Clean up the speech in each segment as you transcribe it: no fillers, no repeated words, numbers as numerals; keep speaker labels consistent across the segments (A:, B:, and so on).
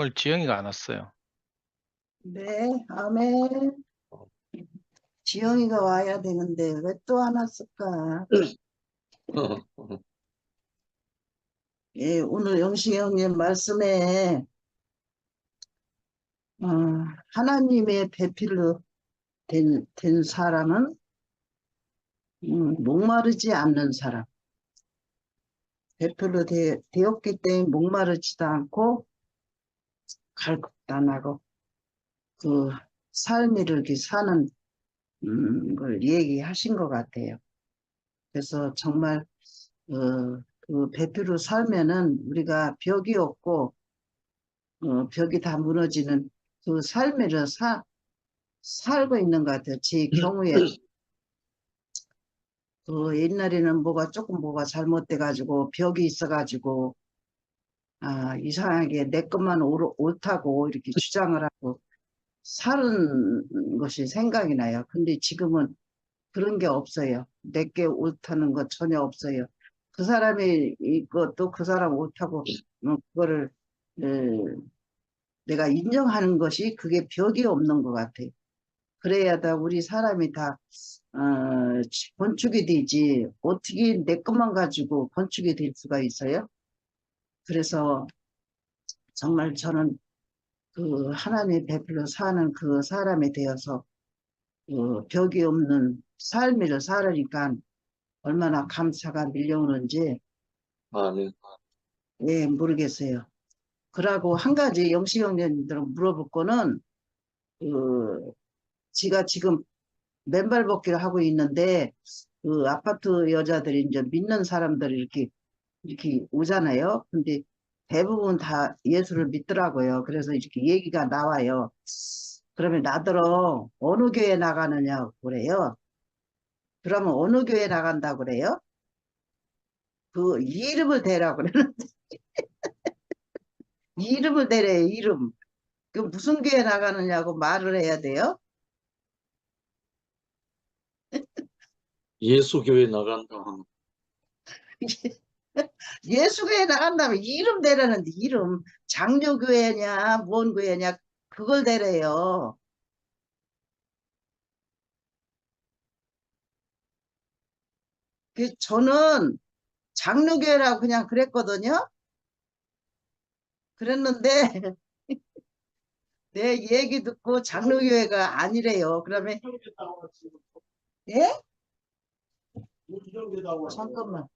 A: 오늘 지영이가 안 왔어요.
B: 네, 아멘. 지영이가 와야 되는데 왜 또 안 왔을까? 예, 오늘 영식이 형님 말씀에 어, 하나님의 배필로 된 사람은 목마르지 않는 사람. 배필로 되었기 때문에 목마르지도 않고 갈급도 안 하고 그 삶을 이렇게 사는 걸 얘기하신 것 같아요. 그래서 정말 그 배필로 살면은 우리가 벽이 없고 벽이 다 무너지는 그 삶을 살고 있는 것 같아요. 제 경우에 그 옛날에는 뭐가 잘못돼가지고 벽이 있어가지고 이상하게 내 것만 옳다고 이렇게 주장을 하고 사는 것이 생각이 나요. 근데 지금은 그런 게 없어요. 내게 옳다는 것 전혀 없어요. 그 사람이 이것도 그 사람 옳다고 그거를 어, 내가 인정하는 것이 그게 벽이 없는 것 같아요. 그래야 다 우리 사람이 다 어, 건축이 되지 어떻게 내 것만 가지고 건축이 될 수가 있어요? 그래서 정말 저는 그 하나님의 배필로 사는 그 사람이 되어서 그 벽이 없는 삶을 살으니까 얼마나 감사가 밀려오는지
C: 네.
B: 예 모르겠어요. 그러고 한 가지 영시형제님들 물어볼 거는 그 제가 지금 맨발 걷기를 하고 있는데 그 아파트 여자들이 이제 믿는 사람들이 이렇게 오잖아요. 근데 대부분 다 예수를 믿더라고요. 그래서 이렇게 얘기가 나와요. 그러면 나더러 어느 교회 나가느냐고 그래요. 그러면 어느 교회 나간다고 그래요? 그 이름을 대라고 그래요. 이름을 대래요, 이름. 그 무슨 교회 나가느냐고 말을 해야 돼요?
C: 예수교회 나간다 하면
B: 예수교회 나간다면 이름 대라는데 이름. 장로교회냐 뭔 교회냐 그걸 대래요. 저는 장로교회라고 그냥 그랬거든요. 그랬는데 내 얘기 듣고 장로교회가 아니래요. 그러면 예? 잠깐만.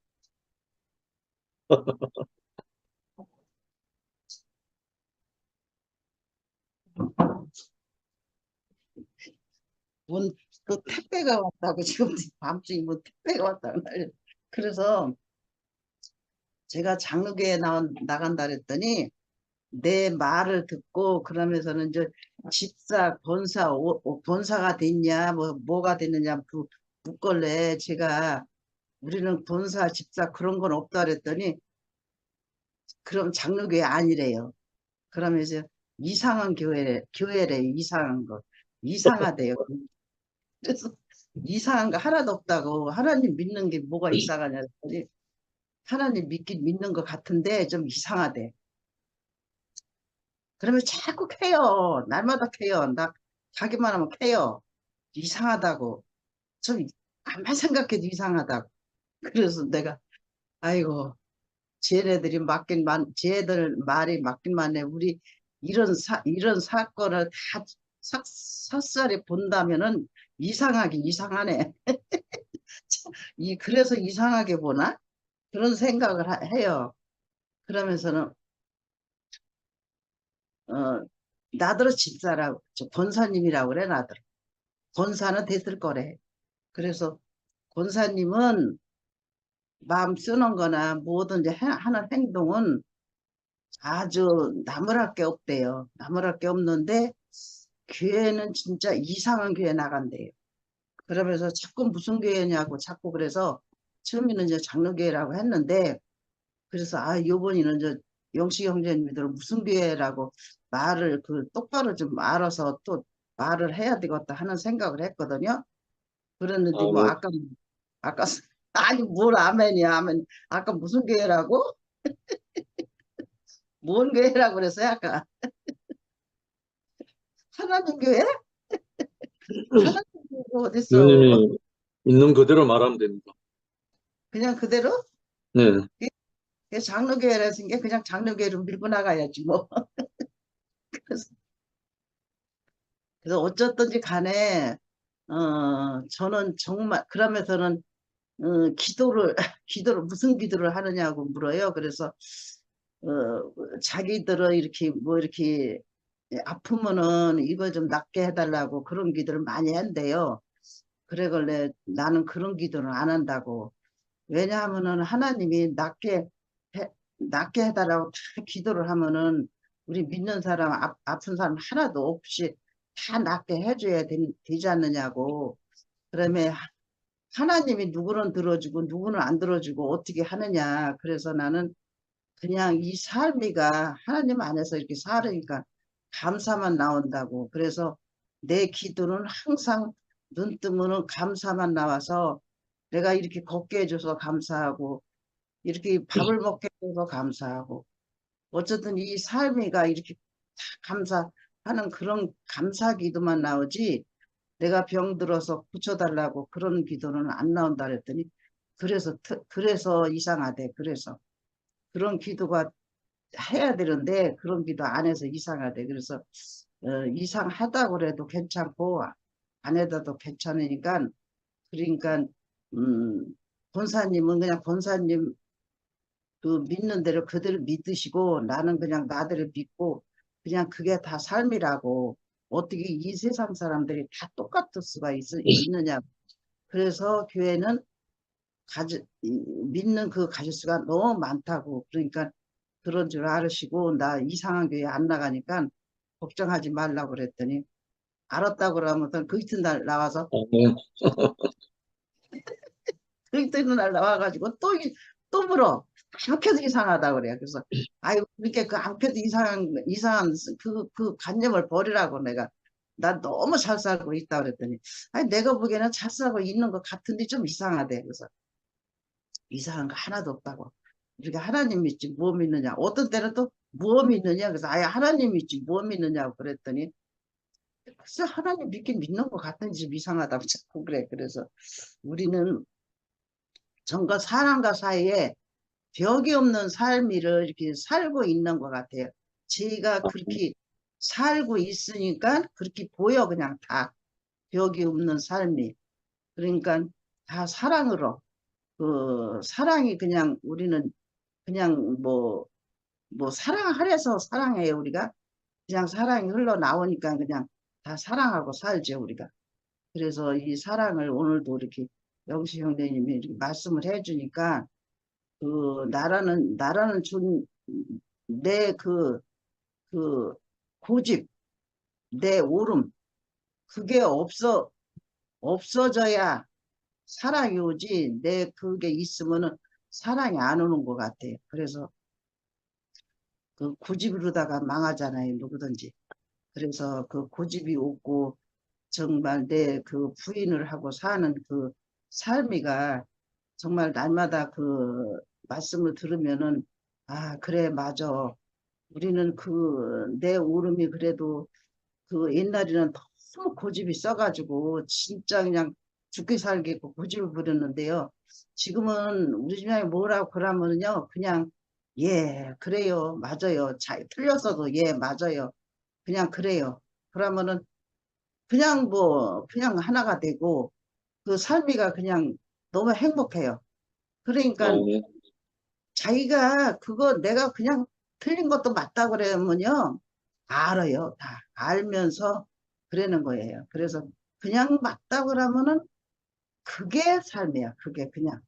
B: 또 택배가 왔다고 지금 밤중에 뭐 택배가 왔다고 난리. 그래서 제가 장로교회 나간다 그랬더니 내 말을 듣고 그러면서는 이제 집사 본사가 됐냐 뭐가 됐느냐 묻걸래 제가 우리는 본사 집사 그런 건 없다 그랬더니 그럼 장로교회 아니래요. 그러면 이제 이상한 교회래 이상한 거 이상하대요. 그래서 이상한 거 하나도 없다고 하나님 믿는 게 뭐가 이상하냐 그랬더니 하나님 믿는 것 같은데 좀 이상하대. 그러면 자꾸 캐요. 날마다 캐요. 나 가기만 하면 캐요. 이상하다고. 좀 가만 생각해도 이상하다고. 그래서 내가 아이고 쟤들 말이 맞긴 맞네. 우리 이런 사건을 다 샅샅이 본다면은 이상하긴 이상하네. 그래서 이상하게 보나? 그런 생각을 해요. 그러면서는 어, 나더러 집사라고 권사님이라고 그래 나더러. 권사는 됐을 거래. 그래서 권사님은 마음 쓰는 거나 뭐든지 하는 행동은 아주 나무랄 게 없대요. 나무랄 게 없는데 교회는 진짜 이상한 교회 나간대요. 그러면서 자꾸 무슨 교회냐고 자꾸 그래서 처음에는 이제 장로교회라고 했는데 그래서 요번에는 이제 영식 형제님들 무슨 교회라고 말을 똑바로 좀 알아서 또 말을 해야 되겠다 하는 생각을 했거든요. 그랬는데 뭐
C: 네.
B: 아까 아니 뭘 아멘이야 아멘 아까 무슨 교회라고? 뭔 교회라고 그랬어요 아까? 하나님 교회? 하나님 교회가 어딨어?
C: 주님이 있는 그대로 말하면 됩니다.
B: 그냥 그대로?
C: 네.
B: 그게 장로교회라서 게 그냥 장로교회로 밀고 나가야지 뭐. 그래서, 그래서 어쨌든지 간에 저는 정말 그러면서는 기도를 기도를 무슨 기도를 하느냐고 물어요. 그래서 자기들은 이렇게 뭐 이렇게 아프면은 이거 좀 낫게 해달라고 그런 기도를 많이 한대요. 그래걸래 나는 그런 기도는 안 한다고. 왜냐하면은 하나님이 해, 낫게 해달라고 다 기도를 하면은 우리 믿는 사람 아픈 사람 하나도 없이 다 낫게 해줘야 되지 않느냐고. 그러면 하나님이 누구는 들어주고 누구는 안 들어주고 어떻게 하느냐. 그래서 나는 그냥 이 삶이가 하나님 안에서 이렇게 살으니까 감사만 나온다고. 그래서 내 기도는 항상 눈 뜨면은 감사만 나와서 내가 이렇게 걷게 해줘서 감사하고 이렇게 밥을 먹게 해줘서 감사하고 어쨌든 이 삶이가 이렇게 감사하는 그런 감사 기도만 나오지 내가 병들어서 고쳐달라고 그런 기도는 안 나온다 그랬더니 그래서 이상하대. 그래서 그런 기도가 해야 되는데 그런 기도 안 해서 이상하대. 그래서 이상하다고 그래도 괜찮고 안 해도 괜찮으니까 그러니까 음, 권사님은 그냥 권사님 그 믿는 대로 그대로 믿으시고 나는 그냥 나대로 믿고 그냥 그게 다 삶이라고 어떻게 이 세상 사람들이 다 똑같을 수가 있느냐. 그래서 교회는 믿는 그 가짓수가 너무 많다고. 그러니까 그런 줄 알으시고 나 이상한 교회 안 나가니까 걱정하지 말라고 그랬더니 알았다고 그러면 그 이튿날 나와서
C: 아멘.
B: 그 이튿날 나와가지고 또 물어. 안 펴도 이상하다 그래요. 그래서 아이고 그렇게 그 안 펴도 이상한 그 관념을 버리라고 내가 나 너무 잘 살고 있다 그랬더니 아니 내가 보기에는 잘 살고 있는 것 같은데 좀 이상하대. 그래서 이상한 거 하나도 없다고. 우리가 하나님 믿지 뭐 믿느냐. 어떤 때는 또 뭐 믿느냐. 그래서 아예 하나님 믿지 뭐 믿느냐고 그랬더니 글쎄 하나님 믿긴 믿는 것 같은지 좀 이상하다고 자꾸 그래. 그래서 우리는 정과 사람과 사이에 벽이 없는 삶을 이렇게 살고 있는 것 같아요. 제가 그렇게 살고 있으니까 그렇게 보여 그냥 다 벽이 없는 삶이. 그러니까 다 사랑으로 그 사랑이 그냥 우리는 그냥 뭐 사랑하려서 사랑해요 우리가. 그냥 사랑이 흘러나오니까 그냥 다 사랑하고 살죠 우리가. 그래서 이 사랑을 오늘도 이렇게 영식 형제님이 이렇게 말씀을 해주니까 그 나라는 준 내 그 고집, 내 오름 그게 없어져야 사랑이 오지. 내 그게 있으면은 사랑이 안 오는 것 같아요. 그래서 그 고집으로다가 망하잖아요 누구든지. 그래서 그 고집이 없고 정말 내 그 부인을 하고 사는 그 삶이가 정말 날마다 그 말씀을 들으면은 아 그래 맞아. 우리는 그 내 오름이 그래도 그 옛날에는 너무 고집이 써가지고 진짜 그냥 죽기 살기 고집을 부렸는데요. 지금은 우리 집안에 뭐라고 그러면은요 그냥 예 그래요 맞아요. 틀렸어도 예 맞아요. 그냥 그래요. 그러면은 그냥 그냥 하나가 되고 그 삶이가 그냥 너무 행복해요. 그러니까
C: 아멘.
B: 자기가 그거 내가 그냥 틀린 것도 맞다 그러면요. 알아요. 다 알면서 그러는 거예요. 그래서 그냥 맞다 그러면은 그게 삶이야. 그게 그냥.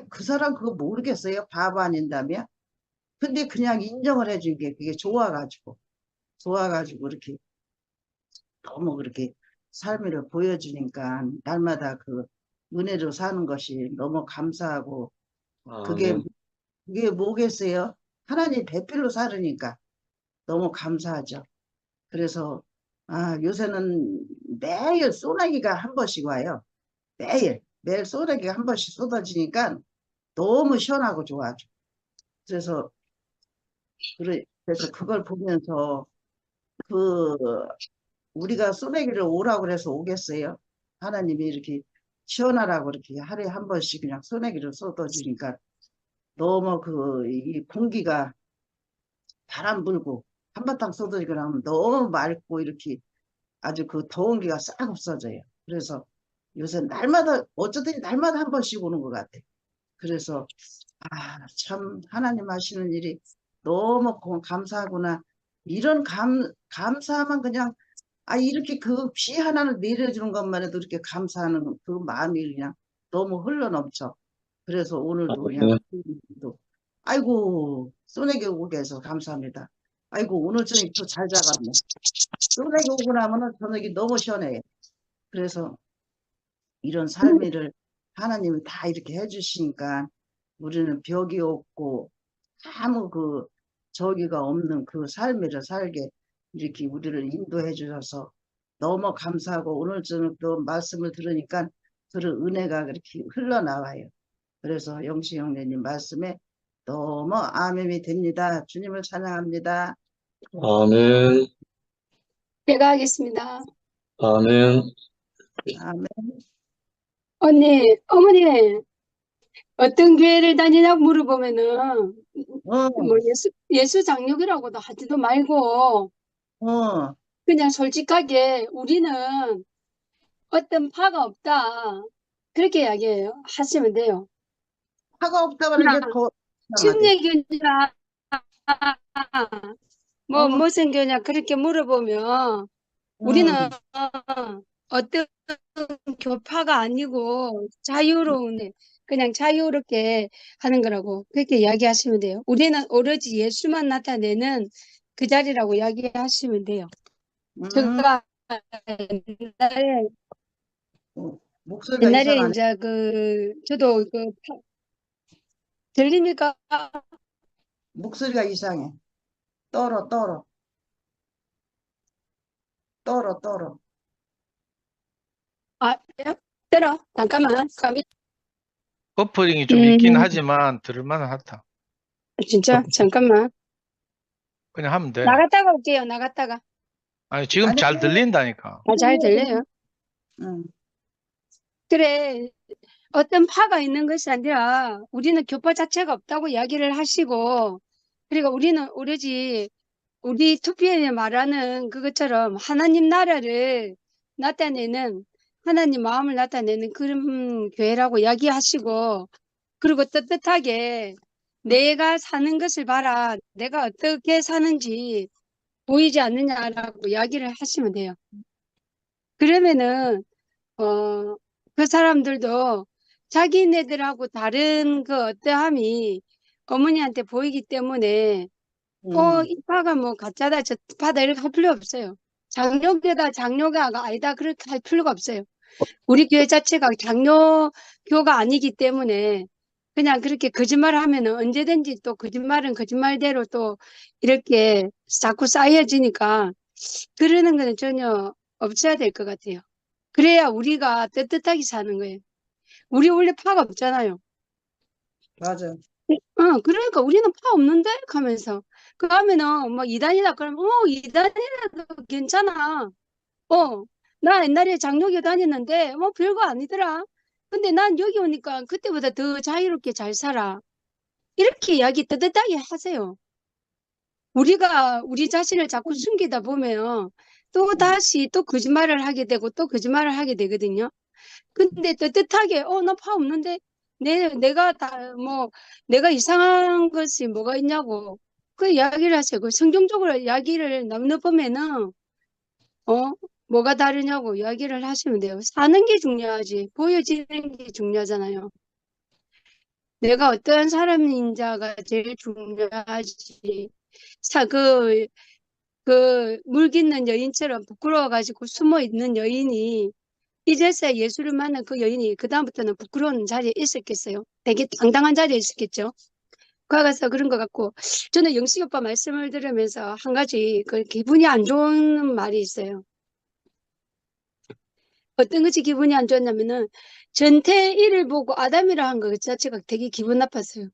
B: 그 사람 그거 모르겠어요. 바보 아닌다며. 근데 그냥 인정을 해준 게 그게 좋아가지고 이렇게 너무 그렇게 삶을 보여주니까 날마다 그 은혜로 사는 것이 너무 감사하고 그게
C: 아멘.
B: 그게 뭐겠어요? 하나님 배필로 살으니까 너무 감사하죠. 그래서 요새는 매일 소나기가 한 번씩 와요. 매일 소나기가 한 번씩 쏟아지니까 너무 시원하고 좋아죠. 그래서 그래서 그걸 보면서 그 우리가 소나기를 오라고 그래서 오겠어요? 하나님이 이렇게 시원하라고 이렇게 하루에 한 번씩 그냥 소나기를 쏟아주니까 너무 이 공기가 바람 불고 한바탕 쏟아지고 나면 너무 맑고 이렇게 아주 그 더운 기가 싹 없어져요. 그래서 요새 날마다 어쩌더니 날마다 한 번씩 오는 것 같아. 그래서 참 하나님 하시는 일이 너무 감사하구나. 이런 감사하면 그냥 이렇게 그 비 하나를 내려주는 것만 해도 이렇게 감사하는 그 마음이 그냥 너무 흘러넘쳐. 그래서 오늘도 그냥
C: 네.
B: 아이고 소나기 오게 해서 감사합니다. 아이고 오늘 저녁 또 잘 자갔네. 소나기 오고 나면은 저녁이 너무 시원해요. 그래서 이런 삶을 하나님이 다 이렇게 해주시니까 우리는 벽이 없고 아무 저기가 없는 그 삶을 살게 이렇게 우리를 인도해 주셔서 너무 감사하고 오늘 저녁도 말씀을 들으니까 그런 은혜가 그렇게 흘러나와요. 그래서 영시 형제님 말씀에 너무 아멘이 됩니다. 주님을 찬양합니다.
C: 아멘,
A: 제가 하겠습니다.
C: 아멘.
B: 아멘.
A: 어머니, 어떤 교회를 다니냐고 물어보면은,
B: 어,
A: 뭐 예수 장로교라고도 하지도 말고,
B: 어,
A: 그냥 솔직하게 우리는 어떤 파가 없다. 그렇게 이야기해요. 하시면 돼요.
B: 화가 없다고 하는
A: 그냥
B: 게 더 이상하대.
A: 침례교냐, 뭐
B: 어,
A: 무슨 교냐, 그렇게 물어보면, 우리는
B: 음,
A: 어떤 교파가 아니고 자유로운 그냥 자유롭게 하는 거라고 그렇게 이야기하시면 돼요. 우리는 오로지 예수만 나타내는 그 자리라고 이야기하시면 돼요.
B: 음,
A: 제가 옛날에
B: 목소리가
A: 옛날에
B: 이상하네.
A: 이제 저도 들립니까?
B: 목소리가 이상해. 떨어, 떨어, 떨어, 떨어.
A: 그래요? 들어 잠깐만.
D: 버퍼링이 좀 있긴
A: 음,
D: 하지만 들을만 하다.
A: 진짜 잠깐만.
D: 그냥 하면 돼.
A: 나갔다가 올게요. 나갔다가.
D: 아니, 지금
B: 아니,
D: 잘 들린다니까.
A: 잘 들려요?
B: 응,
A: 그래. 어떤 파가 있는 것이 아니라 우리는 교파 자체가 없다고 이야기를 하시고, 그리고 우리는 오로지 우리 투피엠이 말하는 그것처럼 하나님 나라를 나타내는, 하나님 마음을 나타내는 그런 교회라고 이야기하시고, 그리고 떳떳하게 내가 사는 것을 봐라, 내가 어떻게 사는지 보이지 않느냐라고 이야기를 하시면 돼요. 그러면은 그 사람들도 자기네들하고 다른 그 어떠함이 어머니한테 보이기 때문에
B: 응,
A: 이 파가 뭐 가짜다 저 파다 이렇게 할 필요 없어요. 장로교다 장로가 아니다 그렇게 할 필요가 없어요. 우리 교회 자체가 장로교가 아니기 때문에 그냥 그렇게 거짓말을 하면은 언제든지 또 거짓말은 거짓말대로 또 이렇게 자꾸 쌓여지니까 그러는 거는 전혀 없어야 될 것 같아요. 그래야 우리가 떳떳하게 사는 거예요. 우리 원래 파가 없잖아요.
B: 맞아.
A: 그러니까 우리는 파 없는데? 하면서. 그러면은 뭐 이단이다 그러면 이단이라도 괜찮아. 나 옛날에 장로교 다녔는데 뭐 별거 아니더라. 근데 난 여기 오니까 그때보다 더 자유롭게 잘 살아. 이렇게 이야기 떳떳하게 하세요. 우리가 우리 자신을 자꾸 숨기다 보면 또 다시 또 거짓말을 하게 되고 또 거짓말을 하게 되거든요. 근데 떳떳하게 나 파 없는데 내가 이상한 것이 뭐가 있냐고 그 이야기를 하세요. 그 성경적으로 이야기를 남녀보면은 뭐가 다르냐고 이야기를 하시면 돼요. 사는 게 중요하지 보여지는 게 중요하잖아요. 내가 어떤 사람인자가 제일 중요하지. 물 깃는 여인처럼 부끄러워가지고 숨어 있는 여인이 이제서야 예수를 만난 그 여인이 그다음부터는 부끄러운 자리에 있었겠어요? 되게 당당한 자리에 있었겠죠? 그와 같아서 그런 것 같고, 저는 영식 오빠 말씀을 들으면서 한 가지 그 기분이 안 좋은 말이 있어요. 어떤 것이 기분이 안 좋았냐면은 전태일을 보고 아담이라 한 것 자체가 되게 기분 나빴어요.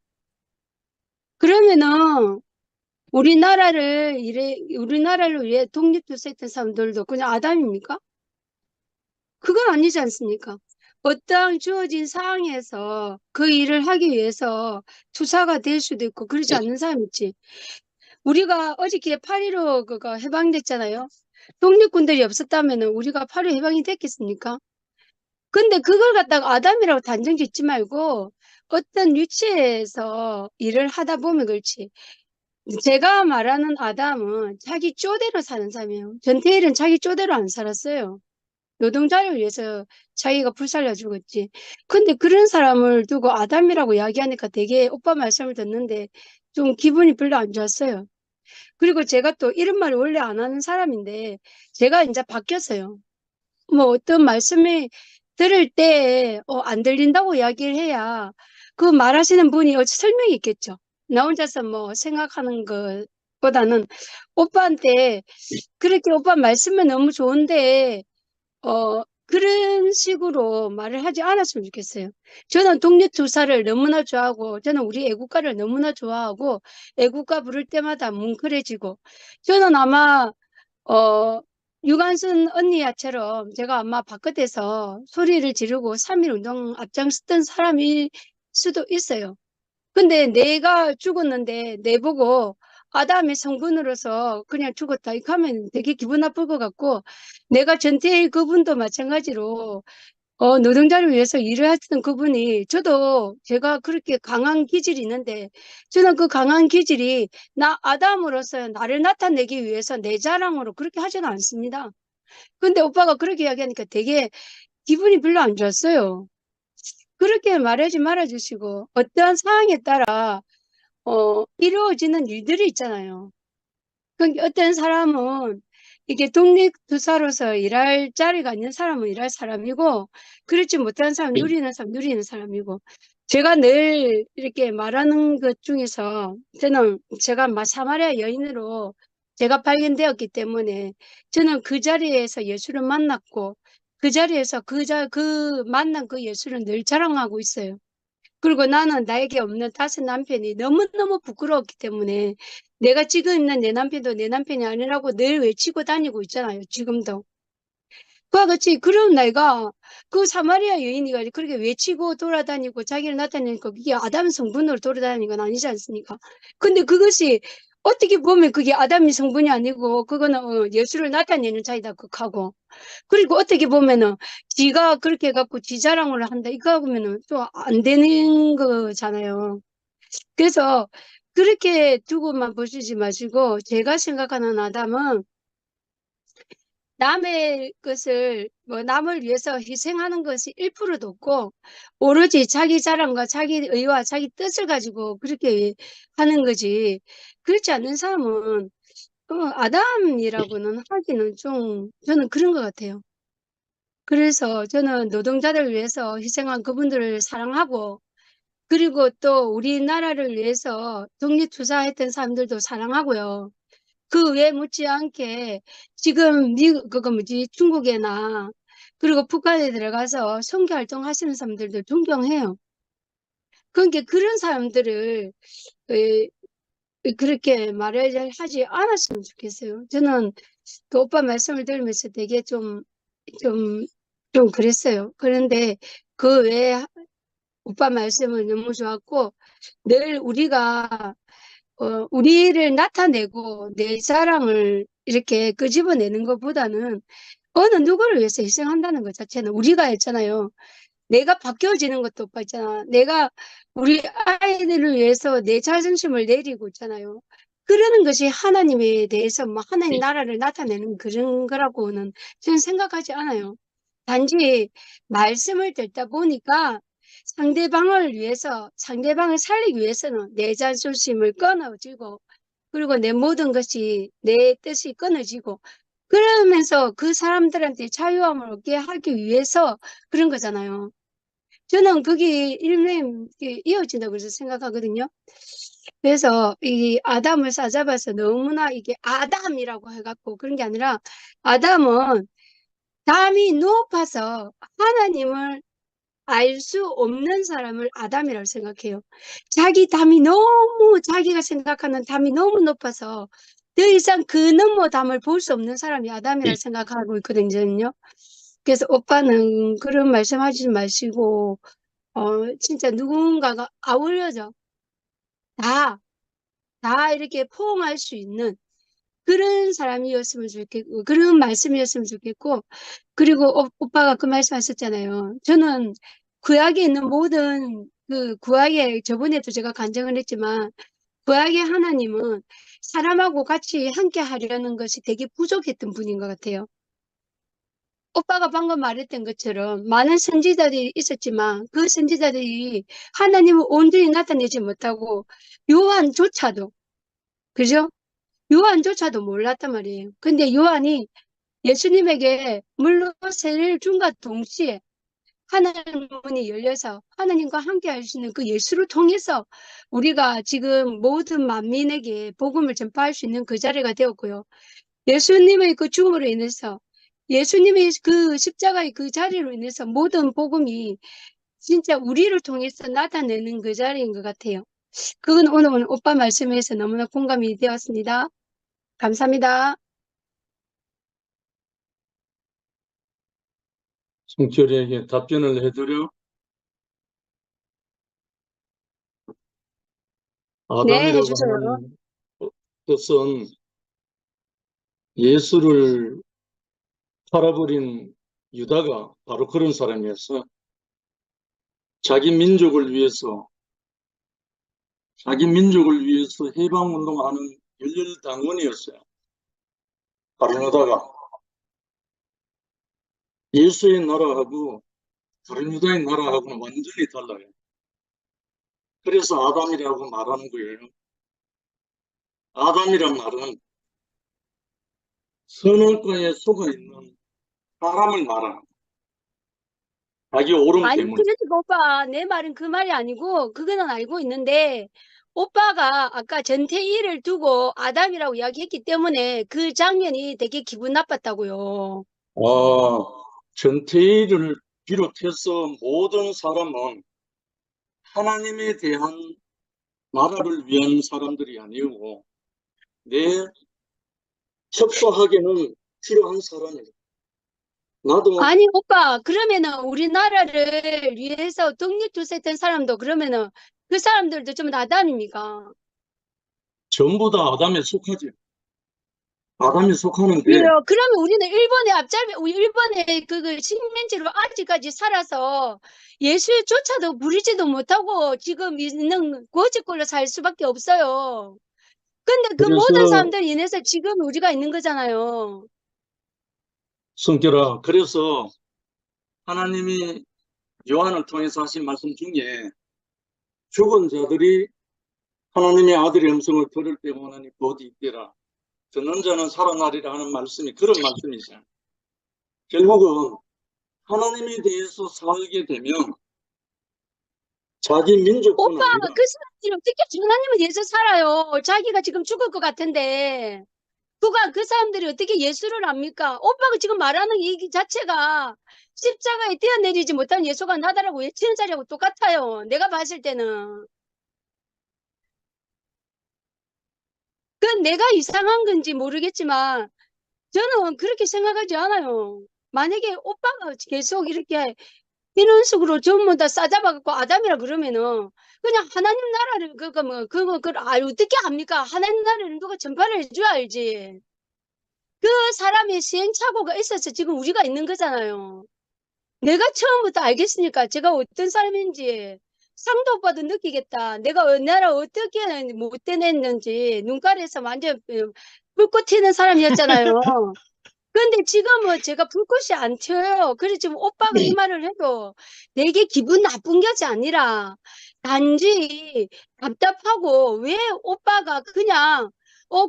A: 그러면은 우리나라를 위해 독립투사했던 사람들도 그냥 아담입니까? 그건 아니지 않습니까? 어떠한 주어진 상황에서 그 일을 하기 위해서 투사가 될 수도 있고 그렇지 않는 사람이 있지. 우리가 어저께 8.15 그거 해방됐잖아요. 독립군들이 없었다면 우리가 8.15 해방이 됐겠습니까? 근데 그걸 갖다가 아담이라고 단정 짓지 말고 어떤 위치에서 일을 하다 보면 그렇지. 제가 말하는 아담은 자기 쪼대로 사는 사람이에요. 전태일은 자기 쪼대로 안 살았어요. 노동자를 위해서 자기가 불살려 죽었지. 근데 그런 사람을 두고 아담이라고 이야기하니까 되게 오빠 말씀을 듣는데 좀 기분이 별로 안 좋았어요. 그리고 제가 또 이런 말을 원래 안 하는 사람인데 제가 이제 바뀌었어요. 뭐 어떤 말씀을 들을 때 안 들린다고 이야기를 해야 그 말하시는 분이 설명이 있겠죠. 나 혼자서 뭐 생각하는 것보다는 오빠한테 그렇게 오빠 말씀은 너무 좋은데 그런 식으로 말을 하지 않았으면 좋겠어요. 저는 독립투사를 너무나 좋아하고, 저는 우리 애국가를 너무나 좋아하고, 애국가 부를 때마다 뭉클해지고, 저는 아마, 어, 유관순 언니야처럼 제가 아마 바깥에서 소리를 지르고 3.1 운동 앞장섰던 사람일 수도 있어요. 근데 내가 죽었는데 내보고 아담의 성분으로서 그냥 죽었다 이렇게 하면 되게 기분 나쁠 것 같고 내가 전태일 그분도 마찬가지로 노동자를 위해서 일을 하시던 그분이 저도 제가 그렇게 강한 기질이 있는데 저는 그 강한 기질이 나 아담으로서 나를 나타내기 위해서 내 자랑으로 그렇게 하지는 않습니다. 근데 오빠가 그렇게 이야기하니까 되게 기분이 별로 안 좋았어요. 그렇게 말하지 말아주시고 어떠한 상황에 따라 이루어지는 일들이 있잖아요. 그러니까 어떤 사람은 이게 독립투사로서 일할 자리가 있는 사람은 일할 사람이고, 그렇지 못한 사람은 누리는 사람, 누리는 사람이고, 제가 늘 이렇게 말하는 것 중에서 저는 제가 사마리아 여인으로 제가 발견되었기 때문에 저는 그 자리에서 예수를 만났고, 그 자리에서 그 만난 그 예수를 늘 자랑하고 있어요. 그리고 나는 나에게 없는 다섯 남편이 너무너무 부끄러웠기 때문에 내가 지금 있는 내 남편도 내 남편이 아니라고 늘 외치고 다니고 있잖아요. 지금도. 그와 같이 그런 내가 그 사마리아 여인이가 그렇게 외치고 돌아다니고 자기를 나타내니까 그게 아담 성분으로 돌아다니는 건 아니지 않습니까? 근데 그것이 어떻게 보면 그게 아담의 성분이 아니고 그거는 예수를 나타내는 자이다 극하고 그리고 어떻게 보면은 지가 그렇게 해갖고 지 자랑을 한다 이거 하면은 또 안 되는 거잖아요. 그래서 그렇게 두고만 보시지 마시고 제가 생각하는 아담은 남의 것을 뭐 남을 위해서 희생하는 것이 1%도 없고 오로지 자기 자랑과 자기 의와 자기 뜻을 가지고 그렇게 하는 거지. 그렇지 않는 사람은 아담이라고는 하기는 좀 저는 그런 것 같아요. 그래서 저는 노동자를 위해서 희생한 그분들을 사랑하고 그리고 또 우리나라를 위해서 독립투사했던 사람들도 사랑하고요. 그 외에 못지않게 지금 그거 뭐지 중국에나 그리고 북한에 들어가서 선교 활동하시는 사람들도 존경해요. 그러니까 그런 사람들을 그렇게 하지 않았으면 좋겠어요. 저는 그 오빠 말씀을 들으면서 되게 좀, 좀 그랬어요. 그런데 그 외에 오빠 말씀은 너무 좋았고 늘 우리가 우리를 나타내고 내 자랑을 이렇게 끄집어내는 것보다는 어느 누구를 위해서 희생한다는 것 자체는 우리가 했잖아요. 내가 바뀌어지는 것도 오빠 있잖아. 내가 우리 아이들을 위해서 내 자존심을 내리고 있잖아요. 그러는 것이 하나님에 대해서 뭐 하나님 나라를 나타내는 그런 거라고는 저는 생각하지 않아요. 단지 말씀을 듣다 보니까 상대방을 위해서, 상대방을 살리기 위해서는 내 자존심을 끊어지고, 그리고 내 모든 것이, 내 뜻이 끊어지고, 그러면서 그 사람들한테 자유함을 얻게 하기 위해서 그런 거잖아요. 저는 그게 일면 이어진다고 그래서 생각하거든요. 그래서 이 아담을 싸잡아서 너무나 이게 아담이라고 해갖고 그런 게 아니라 아담은 담이 높아서 하나님을 알 수 없는 사람을 아담이라고 생각해요. 자기가 생각하는 담이 너무 높아서 더 이상 그 너머 담을 볼 수 없는 사람이 아담이라고 생각하고 있거든요. 그래서 오빠는 그런 말씀하지 마시고, 진짜 누군가가 아울러져 다, 다 이렇게 포옹할 수 있는 그런 사람이었으면 좋겠고, 그런 말씀이었으면 좋겠고, 그리고 오빠가 그 말씀하셨잖아요. 저는 구약에 있는 모든 구약에 저번에도 제가 간증을 했지만 구약의 하나님은 사람하고 같이 함께 하려는 것이 되게 부족했던 분인 것 같아요. 오빠가 방금 말했던 것처럼 많은 선지자들이 있었지만 그 선지자들이 하나님을 온전히 나타내지 못하고 요한조차도, 그죠? 요한조차도 몰랐단 말이에요. 근데 요한이 예수님에게 물로 세례를 준과 동시에 하나님 문이 열려서 하나님과 함께 할 수 있는 그 예수를 통해서 우리가 지금 모든 만민에게 복음을 전파할 수 있는 그 자리가 되었고요. 예수님의 그 죽음으로 인해서 예수님의 그 십자가의 그 자리로 인해서 모든 복음이 진짜 우리를 통해서 나타내는 그 자리인 것 같아요. 그건 오늘 오빠 말씀에서 너무나 공감이 되었습니다. 감사합니다.
C: 성결이에게 답변을 해드려.
A: 네,
C: 아담이라고
A: 해주세요.
C: 하는 것은 예수를 팔아버린 유다가 바로 그런 사람이어서 자기 민족을 위해서 해방운동하는 열렬당원이었어요. 바로 유다가. 예수의 나라하고 다른 유다의 나라하고는 완전히 달라요. 그래서 아담이라고 말하는 거예요. 아담이란 말은 선악과에 속아 있는 사람을 말하는 거예요. 자기 오름
A: 아니,
C: 때문에.
A: 그러니까 오빠, 내 말은 그 말이 아니고, 그거는 알고 있는데, 오빠가 아까 전태일을 두고 아담이라고 이야기했기 때문에 그 장면이 되게 기분 나빴다고요.
C: 전태일을 비롯해서 모든 사람은 하나님에 대한 나라를 위한 사람들이 아니고 내 협소하게는 필요한 사람이에요. 나도
A: 아니, 오빠, 그러면은 우리나라를 위해서 독립투사했던 사람도 그러면은 그 사람들도 좀 아담입니까?
C: 전부 다 아담에 속하죠. 아담에 속하는데
A: 왜요? 그러면 우리는 일본의 우리 일본의 그 식민지로 아직까지 살아서 예수조차도 부리지도 못하고 지금 있는 고집꼴로 살 수밖에 없어요. 근데 그 모든
C: 그래서
A: 사람들 인해서 지금 우리가 있는 거잖아요.
C: 성결아, 그래서 하나님이 요한을 통해서 하신 말씀 중에 죽은 자들이 하나님의 아들의 음성을 들을 때 원하니 곧 있더라. 듣는 자는 살아나리라 하는 말씀이 그런 말씀이죠. 결국은 하나님에 대해서 살게 되면 자기 민족뿐
A: 오빠,
C: 아니라
A: 그 사람들이 어떻게 하나님을 위해서 살아요? 자기가 지금 죽을 것 같은데. 그 사람들이 어떻게 예수를 압니까? 오빠가 지금 말하는 얘기 자체가 십자가에 뛰어내리지 못한 예수가 나다라고 외치는 자리하고 똑같아요. 내가 봤을 때는. 그건 내가 이상한 건지 모르겠지만 저는 그렇게 생각하지 않아요. 만약에 오빠가 계속 이렇게 이런 식으로 전부 다 싸잡아갖고 아담이라 그러면은 그냥 하나님 나라를 어떻게 합니까? 하나님 나라를 누가 전파를 해줘야 알지. 그 사람의 시행착오가 있어서 지금 우리가 있는 거잖아요. 내가 처음부터 알겠으니까 제가 어떤 사람인지 상도 오빠도 느끼겠다. 내가 나를 어떻게 못돼 냈는지 눈깔에서 완전 불꽃 튀는 사람이었잖아요. 근데 지금은 제가 불꽃이 안 튀어요. 그래서 지금 오빠가 이 말을 해도 되게 기분 나쁜 것이 아니라 단지 답답하고 왜 오빠가 그냥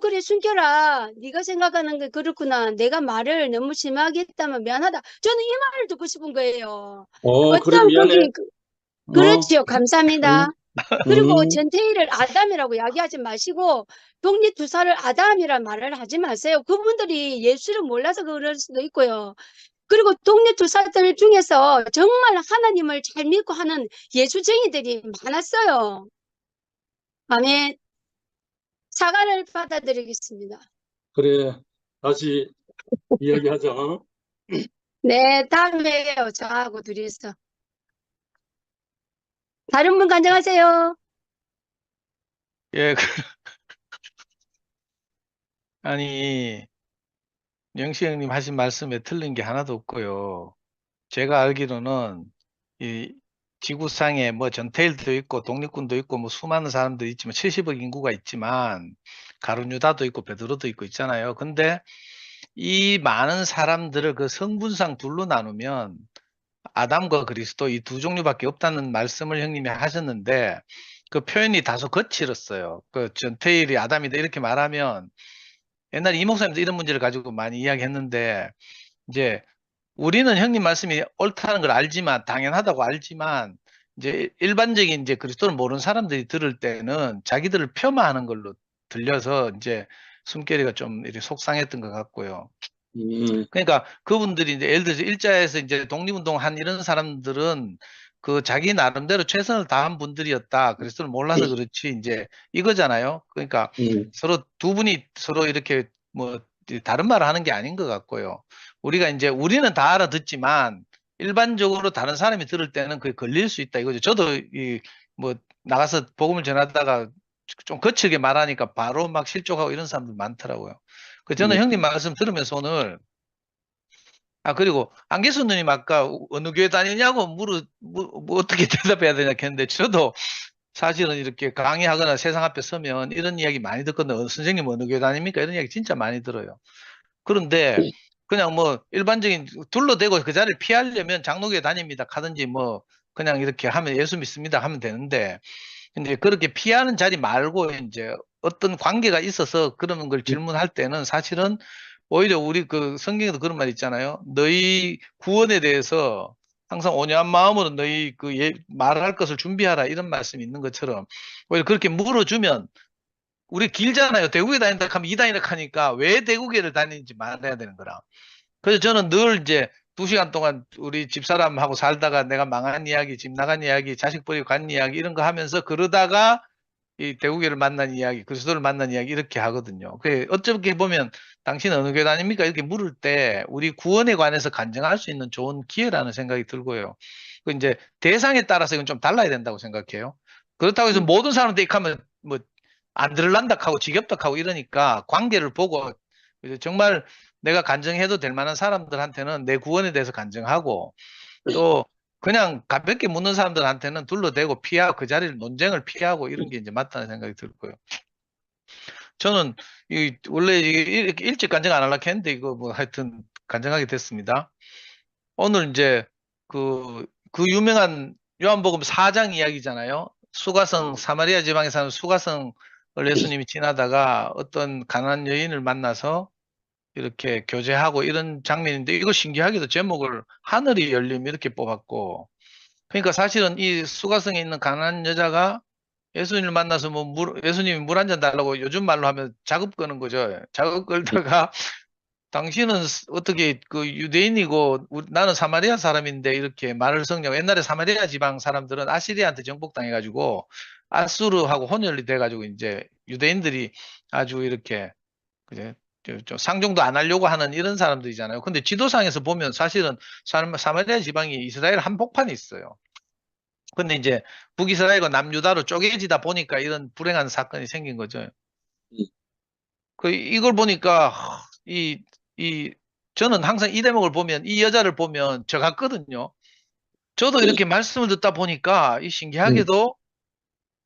A: 그래 순결아 네가 생각하는 게 그렇구나. 내가 말을 너무 심하게 했다면 미안하다. 저는 이 말을 듣고 싶은 거예요.
C: 그래
A: 어떤
C: 미안해.
A: 그렇지요. 감사합니다.
C: 음,
A: 그리고
C: 음.
A: 전태일을 아담이라고 이야기하지 마시고 독립투사를 아담이란 말을 하지 마세요. 그분들이 예수를 몰라서 그럴 수도 있고요. 그리고 동네 교사들 중에서 정말 하나님을 잘 믿고 하는 예수쟁이들이 많았어요. 아멘. 사과를 받아드리겠습니다.
C: 그래, 다시 이야기하자.
A: 네, 다음에 해요. 저하고 둘이서. 다른 분 간증하세요.
D: 예, 아니, 영시 형님 하신 말씀에 틀린 게 하나도 없고요. 제가 알기로는 이 지구상에 뭐 전태일도 있고 독립군도 있고 뭐 수많은 사람들이 있지만 70억 인구가 있지만 가룟유다도 있고 베드로도 있고 있잖아요. 근데 이 많은 사람들을 그 성분상 둘로 나누면 아담과 그리스도 이 두 종류밖에 없다는 말씀을 형님이 하셨는데 그 표현이 다소 거칠었어요. 그 전태일이 아담이다 이렇게 말하면 옛날에 이 목사님도 이런 문제를 가지고 많이 이야기했는데 이제 우리는 형님 말씀이 옳다는 걸 알지만 당연하다고 알지만 이제 일반적인 이제 그리스도를 모르는 사람들이 들을 때는 자기들을 폄하하는 걸로 들려서 이제 숨결이가 좀 이렇게 속상했던 것 같고요. 그러니까 그분들이 이제 예를 들어서 일자에서 이제 독립운동한 이런 사람들은 그 자기 나름대로 최선을 다한 분들이었다. 그리스도를 몰라서 그렇지 이제 이거잖아요. 그러니까 서로 두 분이 서로 이렇게 뭐 다른 말을 하는 게 아닌 것 같고요. 우리가 이제 우리는 다 알아듣지만 일반적으로 다른 사람이 들을 때는 그게 걸릴 수 있다 이거죠. 저도 이 뭐 나가서 복음을 전하다가 좀 거칠게 말하니까 바로 막 실족하고 이런 사람들 많더라고요. 그 저는 형님 말씀 들으면서 오늘 그리고 안개수 누님 아까 어느 교회 다니냐고 뭐 어떻게 대답해야 되냐 했는데 저도 사실은 이렇게 강의하거나 세상 앞에 서면 이런 이야기 많이 듣거든요. 선생님 어느 교회 다닙니까? 이런 이야기 진짜 많이 들어요. 그런데 그냥 뭐 일반적인 둘러대고 그 자리를 피하려면 장로교회 다닙니다 하든지 뭐 그냥 이렇게 하면 예수 믿습니다 하면 되는데 근데 그렇게 피하는 자리 말고 이제 어떤 관계가 있어서 그런 걸 질문할 때는 사실은 오히려 우리 그 성경에도 그런 말 있잖아요. 너희 구원에 대해서 항상 온유한 마음으로 너희 말할 것을 준비하라 이런 말씀이 있는 것처럼 오히려 그렇게 물어주면 우리 길잖아요. 대구에 다닌다 하면 이다니라 하니까 왜 대구교를 다니는지 말해야 되는 거라. 그래서 저는 늘 이제 2시간 동안 우리 집사람하고 살다가 내가 망한 이야기, 집 나간 이야기, 자식 버리고 간 이야기 이런 거 하면서 그러다가 이 대구교를 만난 이야기, 그리스도를 만난 이야기 이렇게 하거든요. 그 어떻게 보면 당신 어느 교회 다닙니까? 이렇게 물을 때 우리 구원에 관해서 간증할 수 있는 좋은 기회라는 생각이 들고요. 그 이제 대상에 따라서 이건 좀 달라야 된다고 생각해요. 그렇다고 해서 모든 사람들이 하면 뭐 안 들을란다 하고 지겹다 하고 이러니까 관계를 보고 정말 내가 간증해도 될 만한 사람들한테는 내 구원에 대해서 간증하고 또 그냥 가볍게 묻는 사람들한테는 둘러대고 피하고 그 자리를 논쟁을 피하고 이런 게 이제 맞다는 생각이 들고요. 저는 원래 이렇게 일찍 간증 안 하려고 했는데 이거 뭐 하여튼 간증하게 됐습니다. 오늘 이제 그 유명한 요한복음 4장 이야기잖아요. 수가성 사마리아 지방에 사는 수가성을 예수님이 지나다가 어떤 가난한 여인을 만나서 이렇게 교제하고 이런 장면인데 이거 신기하게도 제목을 하늘이 열림 이렇게 뽑았고 그러니까 사실은 이 수가성에 있는 가난한 여자가 예수님을 만나서 뭐 예수님이 물 한 잔 달라고 요즘 말로 하면 작업 거는 거죠. 작업 걸다가 당신은 어떻게 그 유대인이고 나는 사마리아 사람인데 이렇게 말을 섞냐고 옛날에 사마리아 지방 사람들은 아시리아한테 정복당해가지고 아수르하고 혼혈이 돼가지고 이제 유대인들이 아주 이렇게 그제 좀 상종도 안 하려고 하는 이런 사람들이잖아요. 근데 지도상에서 보면 사실은 사마리아 지방이 이스라엘 한복판에 있어요. 근데 이제 북이스라엘과 남유다로 쪼개지다 보니까 이런 불행한 사건이 생긴 거죠. 이걸 보니까 저는 항상 이 대목을 보면 이 여자를 보면 저 같거든요. 저도 이렇게 말씀을 듣다 보니까 이 신기하게도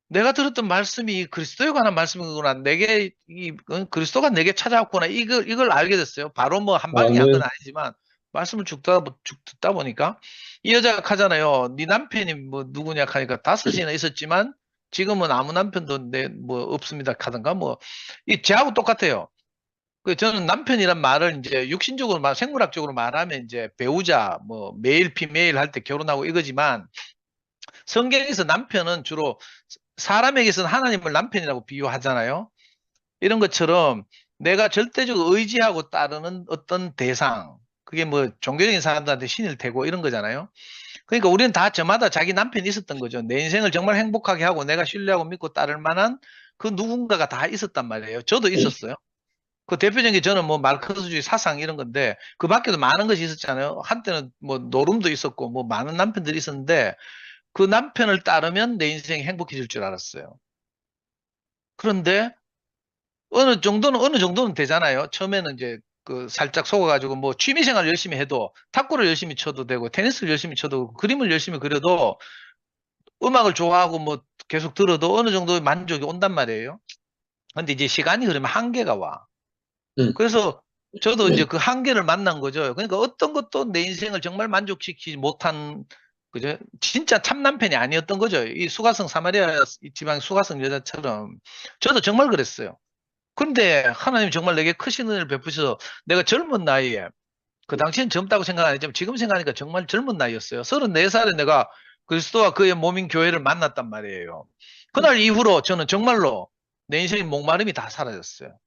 D: 내가 들었던 말씀이 그리스도에 관한 말씀이구나. 내게 그리스도가 내게 찾아왔구나. 이걸 알게 됐어요. 바로 뭐 한 방에 한 건 아니지만 말씀을 쭉 듣다 보니까 이 여자가 하잖아요. 네 남편이 뭐 누구냐 하니까 5이나 있었지만 지금은 아무 남편도 뭐 없습니다 하던가 뭐 이 저하고 똑같아요. 저는 남편이란 말을 이제 육신적으로 생물학적으로 말하면 이제 배우자 뭐 메일 피메일 할 때 결혼하고 이거지만 성경에서 남편은 주로 사람에게서는 하나님을 남편이라고 비유하잖아요. 이런 것처럼 내가 절대적으로 의지하고 따르는 어떤 대상, 그게 뭐 종교적인 사람들한테 신일 테고 이런 거잖아요. 그러니까 우리는 다 저마다 자기 남편이 있었던 거죠. 내 인생을 정말 행복하게 하고 내가 신뢰하고 믿고 따를 만한 그 누군가가 다 있었단 말이에요. 저도 있었어요. 그 대표적인 게 저는 뭐 마르크스주의 사상 이런 건데 그 밖에도 많은 것이 있었잖아요. 한때는 뭐 노름도 있었고 뭐 많은 남편들이 있었는데 그 남편을 따르면 내 인생이 행복해질 줄 알았어요. 그런데 어느 정도는 되잖아요. 처음에는 이제 그 살짝 속아가지고 뭐 취미생활 열심히 해도 탁구를 열심히 쳐도 되고 테니스를 열심히 쳐도 되고, 그림을 열심히 그려도 음악을 좋아하고 뭐 계속 들어도 어느 정도의 만족이 온단 말이에요. 근데 이제 시간이 흐르면 한계가 와.
E: 음.
D: 그래서 저도 이제 그 한계를 만난 거죠. 그러니까 어떤 것도 내 인생을 정말 만족시키지 못한, 그죠? 진짜 참 남편이 아니었던 거죠. 이 수가성 사마리아 이 지방 수가성 여자처럼. 저도 정말 그랬어요. 근데 하나님 정말 내게 크신 은혜를 베푸셔서 내가 젊은 나이에, 그 당시엔 젊다고 생각 안 했지만 지금 생각하니까 정말 젊은 나이였어요. 34살에 내가 그리스도와 그의 몸인 교회를 만났단 말이에요. 그날 이후로 저는 정말로 내 인생의 목마름이 다 사라졌어요.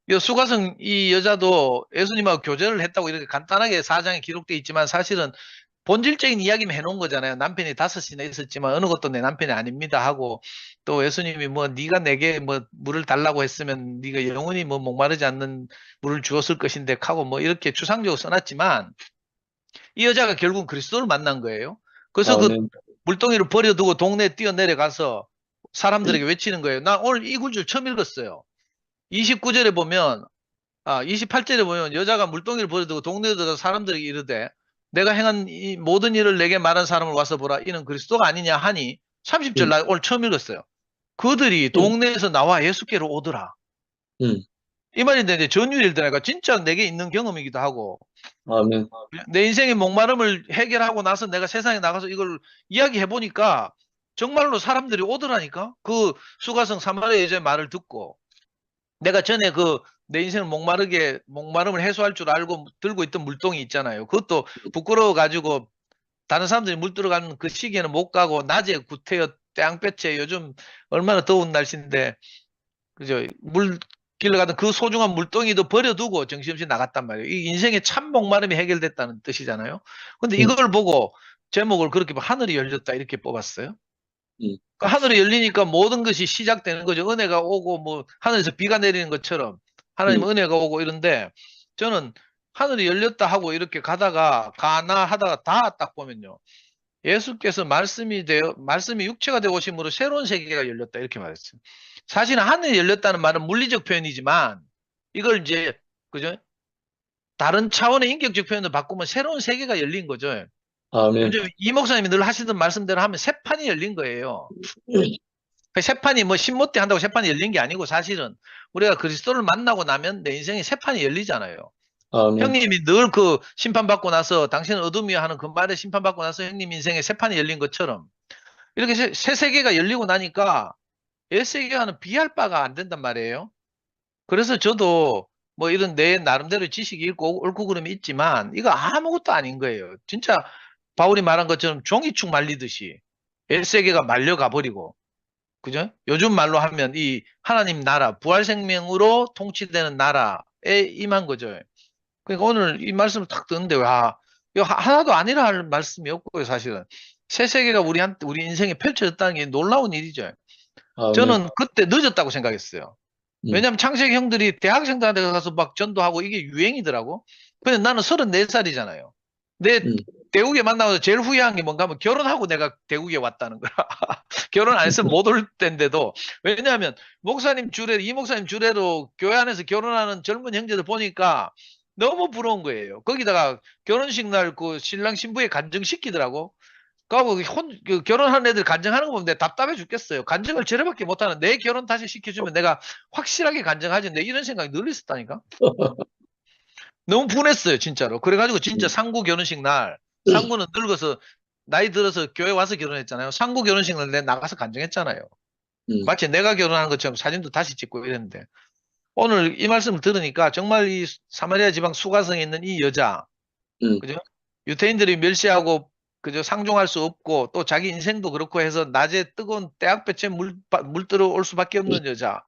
D: 이 수가성 이 여자도 예수님하고 교제를 했다고 이렇게 간단하게 사장에 기록되어 있지만 사실은 본질적인 이야기만 해놓은 거잖아요. 남편이 5이나 있었지만 어느 것도 내 남편이 아닙니다 하고, 또 예수님이 뭐 네가 내게 뭐 물을 달라고 했으면 네가 영원히 뭐 목마르지 않는 물을 주었을 것인데 하고 뭐 이렇게 추상적으로 써놨지만 이 여자가 결국 그리스도를 만난 거예요. 그래서 그
E: 아멘.
D: 물동이를 버려두고 동네에 뛰어내려가서 사람들에게 외치는 거예요. 나 오늘 이 구절 처음 읽었어요. 29절에 보면 28절에 보면 여자가 물동이를 버려두고 동네에 들어가서 사람들에게 이르되 내가 행한 이 모든 일을 내게 말한 사람을 와서 보라. 이는 그리스도가 아니냐 하니 30절 나 오늘 처음 읽었어요. 그들이 동네에서 나와 예수께로 오더라.
E: 음.
D: 이 말인데 이제 전율일드니까 진짜 내게 있는 경험이기도 하고
E: 아멘.
D: 내 인생의 목마름을 해결하고 나서 내가 세상에 나가서 이걸 이야기해 보니까 정말로 사람들이 오더라니까. 그 수가성 사마리아 여자의 말을 듣고 내가 전에 그 내 인생을 목마름을 해소할 줄 알고 들고 있던 물동이 있잖아요. 그것도 부끄러워 가지고 다른 사람들이 물 들어가는 그 시기에는 못 가고 낮에 구태여 땡볕에 요즘 얼마나 더운 날씨인데 그죠? 물 길러 가던 그 소중한 물동이도 버려두고 정신없이 나갔단 말이에요. 이 인생의 참 목마름이 해결됐다는 뜻이잖아요. 근데 이걸 보고 제목을 그렇게 하늘이 열렸다 이렇게 뽑았어요. 그 하늘이 열리니까 모든 것이 시작되는 거죠. 은혜가 오고 뭐 하늘에서 비가 내리는 것처럼 하나님 은혜가 오고 이런데 저는 하늘이 열렸다 하고 이렇게 가다가 가나 하다가 다 딱 보면요. 예수께서 말씀이 육체가 되어 오심으로 새로운 세계가 열렸다 이렇게 말했어요. 사실은 하늘이 열렸다는 말은 물리적 표현이지만 이걸 이제 그죠? 다른 차원의 인격적 표현을 바꾸면 새로운 세계가 열린 거죠.
E: 아멘.
D: 이 목사님이 늘 하시던 말씀대로 하면 새 판이 열린 거예요. 그 새 판이 뭐 신모때 한다고 새 판이 열린 게 아니고 사실은 우리가 그리스도를 만나고 나면 내 인생에 새 판이 열리잖아요.
E: 아멘.
D: 형님이 늘 그 심판받고 나서 당신은 어둠이야 하는 그 말에 심판받고 나서 형님 인생에 새 판이 열린 것처럼 이렇게 새 세계가 열리고 나니까 옛 세계와는 비할 바가 안 된단 말이에요. 그래서 저도 뭐 이런 내 나름대로 지식이 있고 옳고 그름이 있지만 이거 아무것도 아닌 거예요. 진짜 바울이 말한 것처럼 종이축 말리듯이 옛 세계가 말려가 버리고 그죠? 요즘 말로 하면 이 하나님 나라 부활 생명으로 통치되는 나라에 임한 거죠. 그러니까 오늘 이 말씀을 탁 듣는데 와 이거 하나도 아니라 할 말씀이 없고요. 사실은 새 세계가 우리 인생에 펼쳐졌다는 게 놀라운 일이죠.
E: 아멘.
D: 저는 그때 늦었다고 생각했어요.
E: 음.
D: 왜냐하면 창세기 형들이 대학생들한테 가서 막 전도하고 이게 유행이더라고. 근데 나는 34살이잖아요. 내 대국에 만나서 제일 후회한 게 뭔가 하면 결혼하고 내가 대국에 왔다는 거야. 결혼 안 했으면 못 올 때인데도. 왜냐하면 이 목사님 주례로 교회 안에서 결혼하는 젊은 형제들 보니까 너무 부러운 거예요. 거기다가 결혼식 날 그 신랑 신부에 간증시키더라고. 그 결혼한 애들 간증하는 거 보면 내가 답답해 죽겠어요. 간증을 저래밖에 못하는 내 결혼 다시 시켜주면 내가 확실하게 간증하지. 내 이런 생각이 늘 있었다니까. 너무 분했어요, 진짜로. 그래가지고 진짜 상구 결혼식 날, 상구는 늙어서 나이 들어서 교회 와서 결혼했잖아요. 상구 결혼식 날 내가 나가서 간증했잖아요. 마치 내가 결혼한 것처럼 사진도 다시 찍고 이랬는데 오늘 이 말씀을 들으니까 정말 이 사마리아 지방 수가성에 있는 이 여자, 그죠? 유태인들이 멸시하고 그저 상종할 수 없고 또 자기 인생도 그렇고 해서 낮에 뜨거운 떼약볕에 물 들어올 수밖에 없는 여자.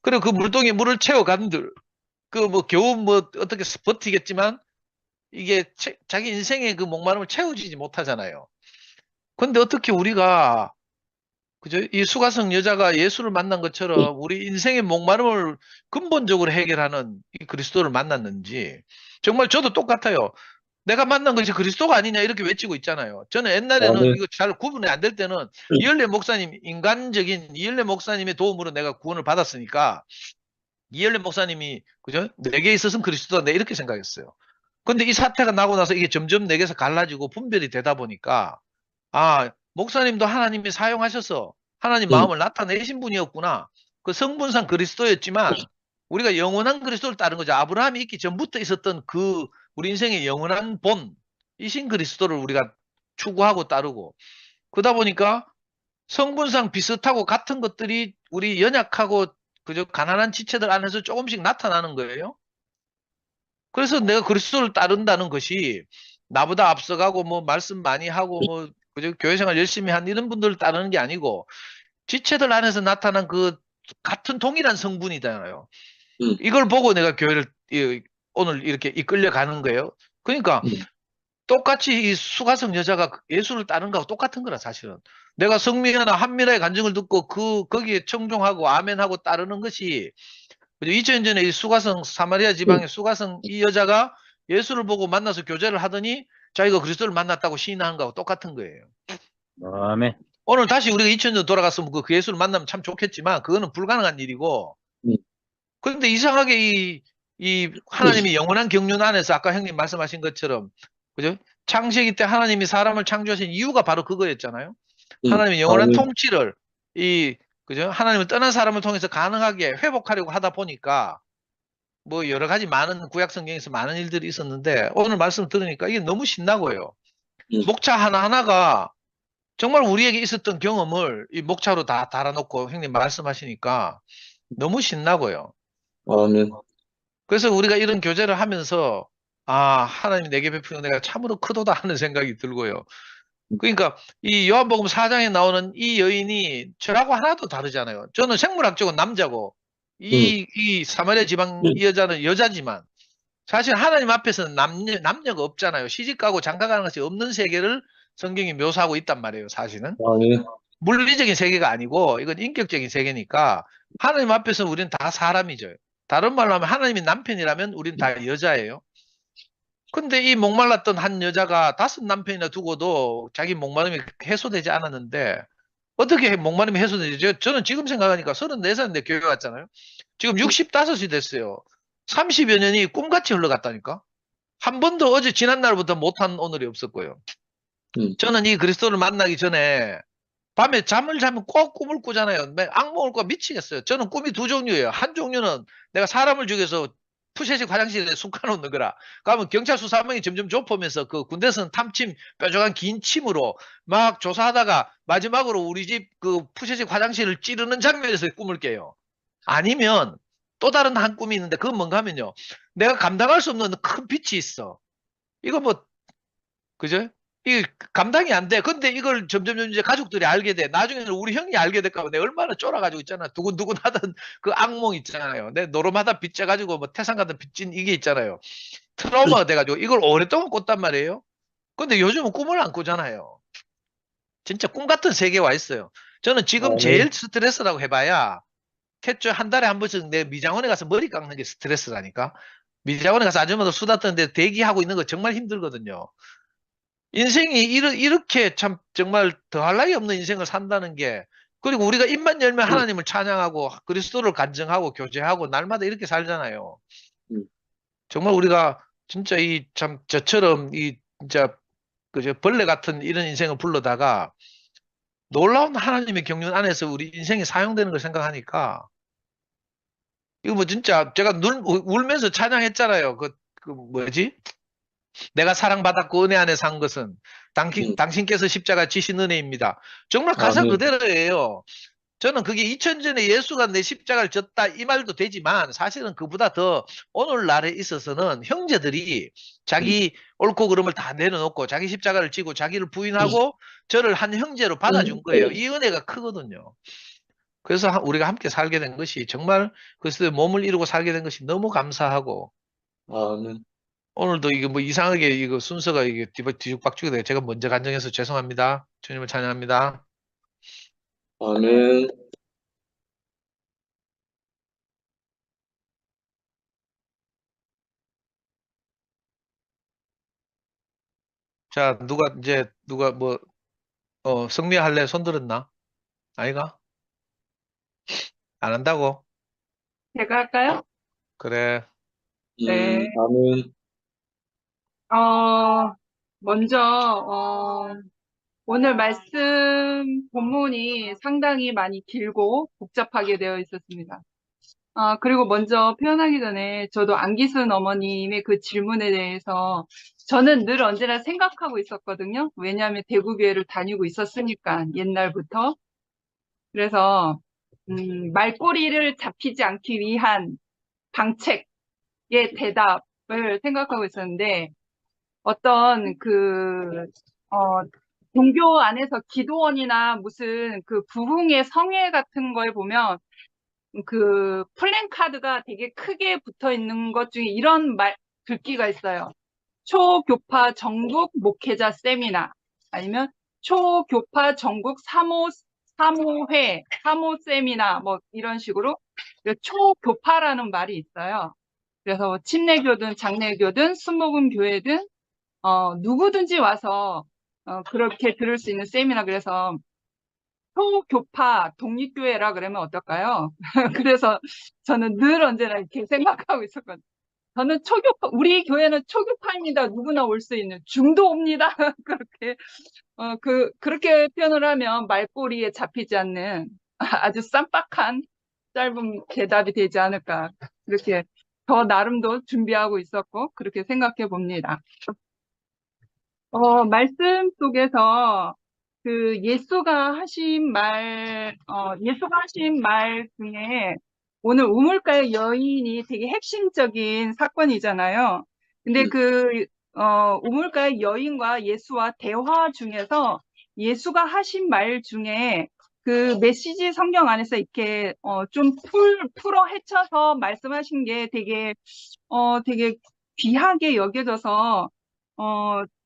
D: 그리고 그 물동에 물을 채워간들 그 뭐 겨우 뭐 어떻게 버티겠지만 이게 자기 인생의 그 목마름을 채워지지 못하잖아요. 근데 어떻게 우리가 그죠? 이 수가성 여자가 예수를 만난 것처럼 우리 인생의 목마름을 근본적으로 해결하는 이 그리스도를 만났는지 정말 저도 똑같아요. 내가 만난 것이 그리스도가 아니냐 이렇게 외치고 있잖아요. 저는 옛날에는
E: 아멘.
D: 이거 잘 구분이 안 될 때는 이열래 목사님, 인간적인 이열래 목사님의 도움으로 내가 구원을 받았으니까 이열래 목사님이 그죠? 내게 있어서는 그리스도다. 내 이렇게 생각했어요. 근데 이 사태가 나고 나서 이게 점점 내게서 갈라지고 분별이 되다 보니까 아, 목사님도 하나님이 사용하셔서 하나님 마음을 나타내신 분이었구나. 그 성분상 그리스도였지만 우리가 영원한 그리스도를 따른 거죠. 아브라함이 있기 전부터 있었던 그 우리 인생의 영원한 본이신 그리스도를 우리가 추구하고 따르고 그러다 보니까 성분상 비슷하고 같은 것들이 우리 연약하고 그저 가난한 지체들 안에서 조금씩 나타나는 거예요. 그래서 내가 그리스도를 따른다는 것이 나보다 앞서가고 뭐 말씀 많이 하고 뭐 그저 교회 생활 열심히 한 이런 분들을 따르는 게 아니고 지체들 안에서 나타난 그 같은 동일한 성분이잖아요. 이걸 보고 내가 교회를 오늘 이렇게 이끌려 가는 거예요. 그러니까 똑같이 이 수가성 여자가 예수를 따르는 거하고 똑같은 거라 사실은. 내가 성미하나 한미라의 간증을 듣고 거기에 청종하고 아멘하고 따르는 것이 2000년 전에 이 수가성 사마리아 지방의 수가성 이 여자가 예수를 보고 만나서 교제를 하더니 자기가 그리스도를 만났다고 시인하는 거하고 똑같은 거예요.
E: 아멘.
D: 오늘 다시 우리가 2000년 돌아갔으면 그 예수를 만나면 참 좋겠지만 그거는 불가능한 일이고 그런데 이상하게 이 하나님이 영원한 경륜 안에서 아까 형님 말씀하신 것처럼 그죠? 창세기 때 하나님이 사람을 창조하신 이유가 바로 그거였잖아요. 하나님의 영원한
E: 아멘.
D: 통치를 그죠? 하나님을 떠난 사람을 통해서 가능하게 회복하려고 하다 보니까 뭐 여러 가지 많은 구약 성경에서 많은 일들이 있었는데 오늘 말씀 들으니까 이게 너무 신나고요. 목차 하나하나가 정말 우리에게 있었던 경험을 이 목차로 다 달아놓고 형님 말씀하시니까 너무 신나고요.
E: 아멘.
D: 그래서 우리가 이런 교제를 하면서 아, 하나님이 내게 베푸는 내가 참으로 크도다 하는 생각이 들고요. 그러니까 이 요한복음 4장에 나오는 이 여인이 저하고 하나도 다르잖아요. 저는 생물학적으로 남자고 이 사마리아 지방 이 여자는 여자지만 사실 하나님 앞에서는 남녀가 없잖아요. 시집가고 장가가는 것이 없는 세계를 성경이 묘사하고 있단 말이에요. 사실은.
E: 아멘.
D: 물리적인 세계가 아니고 이건 인격적인 세계니까 하나님 앞에서는 우리는 다 사람이죠. 다른 말로 하면 하나님이 남편이라면 우리는 다 여자예요. 근데 이 목말랐던 한 여자가 5남편이나 두고도 자기 목마름이 해소되지 않았는데 어떻게 목마름이 해소되죠? 저는 지금 생각하니까 34살인데 교회 왔잖아요. 지금 65이 됐어요. 30여 년이 꿈같이 흘러갔다니까. 한 번도 어제 지난날부터 못한 오늘이 없었고요. 저는 이 그리스도를 만나기 전에 밤에 잠을 자면 꼭 꿈을 꾸잖아요. 악몽을 꿔 미치겠어요. 저는 꿈이 두 종류예요. 한 종류는 내가 사람을 죽여서 푸세식 화장실에 숨겨놓는 거라. 그러면 경찰 수사망이 점점 좁으면서 그 군대에서는 탐침, 뾰족한 긴 침으로 막 조사하다가 마지막으로 우리 집 그 푸세식 화장실을 찌르는 장면에서 꿈을 깨요. 아니면 또 다른 한 꿈이 있는데 그건 뭔가 하면요. 내가 감당할 수 없는 큰 빛이 있어. 이거 뭐 그죠? 이 감당이 안 돼. 근데 이걸 점점 이제 가족들이 알게 돼. 나중에는 우리 형이 알게 될까 봐 내가 얼마나 쫄아가지고 있잖아. 두근두근 하던 그 악몽 있잖아요. 내 노름하다 빚져가지고 뭐 태산 가다 빚진 이게 있잖아요. 트라우마가 돼가지고 이걸 오랫동안 꿨단 말이에요. 근데 요즘은 꿈을 안 꾸잖아요. 진짜 꿈 같은 세계에 와 있어요. 저는 지금 제일 스트레스라고 해봐야 캣주 한 달에 한 번씩 내 미장원에 가서 머리 깎는 게 스트레스라니까. 미장원에 가서 아줌마들 수다 떠는데 대기하고 있는 거 정말 힘들거든요. 인생이 이렇게 참 정말 더할 나위 없는 인생을 산다는 게 그리고 우리가 입만 열면 하나님을 찬양하고 그리스도를 간증하고 교제하고 날마다 이렇게 살잖아요. 정말 우리가 진짜 이 참 저처럼 이 진짜 그저 벌레 같은 이런 인생을 불러다가 놀라운 하나님의 경륜 안에서 우리 인생이 사용되는 걸 생각하니까 이거 뭐 진짜 제가 울면서 찬양했잖아요. 그 뭐지? 내가 사랑받았고 은혜 안에 산 것은 당신께서 십자가 지신 은혜입니다. 정말 가사
E: 아멘.
D: 그대로예요. 저는 그게 2000년 전에 예수가 내 십자가를 졌다 이 말도 되지만 사실은 그보다 더 오늘날에 있어서는 형제들이 자기 옳고 그름을 다 내려놓고 자기 십자가를 지고 자기를 부인하고 저를 한 형제로 받아준 거예요. 이 은혜가 크거든요. 그래서 우리가 함께 살게 된 것이 정말 그리스도의 몸을 이루고 살게 된 것이 너무 감사하고
E: 아멘.
D: 오늘도 이거 뭐 이상하게 이거 순서가 이게 뒤죽박죽이 돼요. 제가 먼저 간증해서 죄송합니다. 주님을 찬양합니다.
E: 아멘.
D: 자, 누가 뭐, 성미 할래? 손 들었나? 아이가? 안 한다고?
F: 제가 할까요?
D: 그래.
F: 네.
E: 아멘.
F: 먼저, 오늘 말씀 본문이 상당히 많이 길고 복잡하게 되어 있었습니다. 그리고 먼저 표현하기 전에 저도 안기순 어머님의 그 질문에 대해서 저는 늘 언제나 생각하고 있었거든요. 왜냐하면 대구교회를 다니고 있었으니까, 옛날부터. 그래서, 말꼬리를 잡히지 않기 위한 방책의 대답을 생각하고 있었는데, 어떤 종교 안에서 기도원이나 무슨 그 부흥의 성회 같은 거에 보면 그 플랜카드가 되게 크게 붙어 있는 것 중에 이런 글귀가 있어요. 초교파 전국 목회자 세미나, 아니면 초교파 전국 사모회, 사모 세미나, 뭐 이런 식으로 초교파라는 말이 있어요. 그래서 침례교든 장례교든 순복음 교회든 누구든지 와서 그렇게 들을 수 있는 세미나. 그래서 초교파 독립교회라 그러면 어떨까요? 그래서 저는 늘 언제나 이렇게 생각하고 있었거든요. 저는 초교파, 우리 교회는 초교파입니다. 누구나 올 수 있는 중도옵니다. 그렇게 그렇게 표현을 하면 말꼬리에 잡히지 않는 아주 쌈박한 짧은 대답이 되지 않을까. 그렇게 나름도 준비하고 있었고 그렇게 생각해 봅니다. 말씀 속에서 예수가 하신 말 중에 오늘 우물가의 여인이 되게 핵심적인 사건이잖아요. 근데 우물가의 여인과 예수와 대화 중에서 예수가 하신 말 중에 그 메시지 성경 안에서 이렇게 좀 풀어 헤쳐서 말씀하신 게 되게 귀하게 여겨져서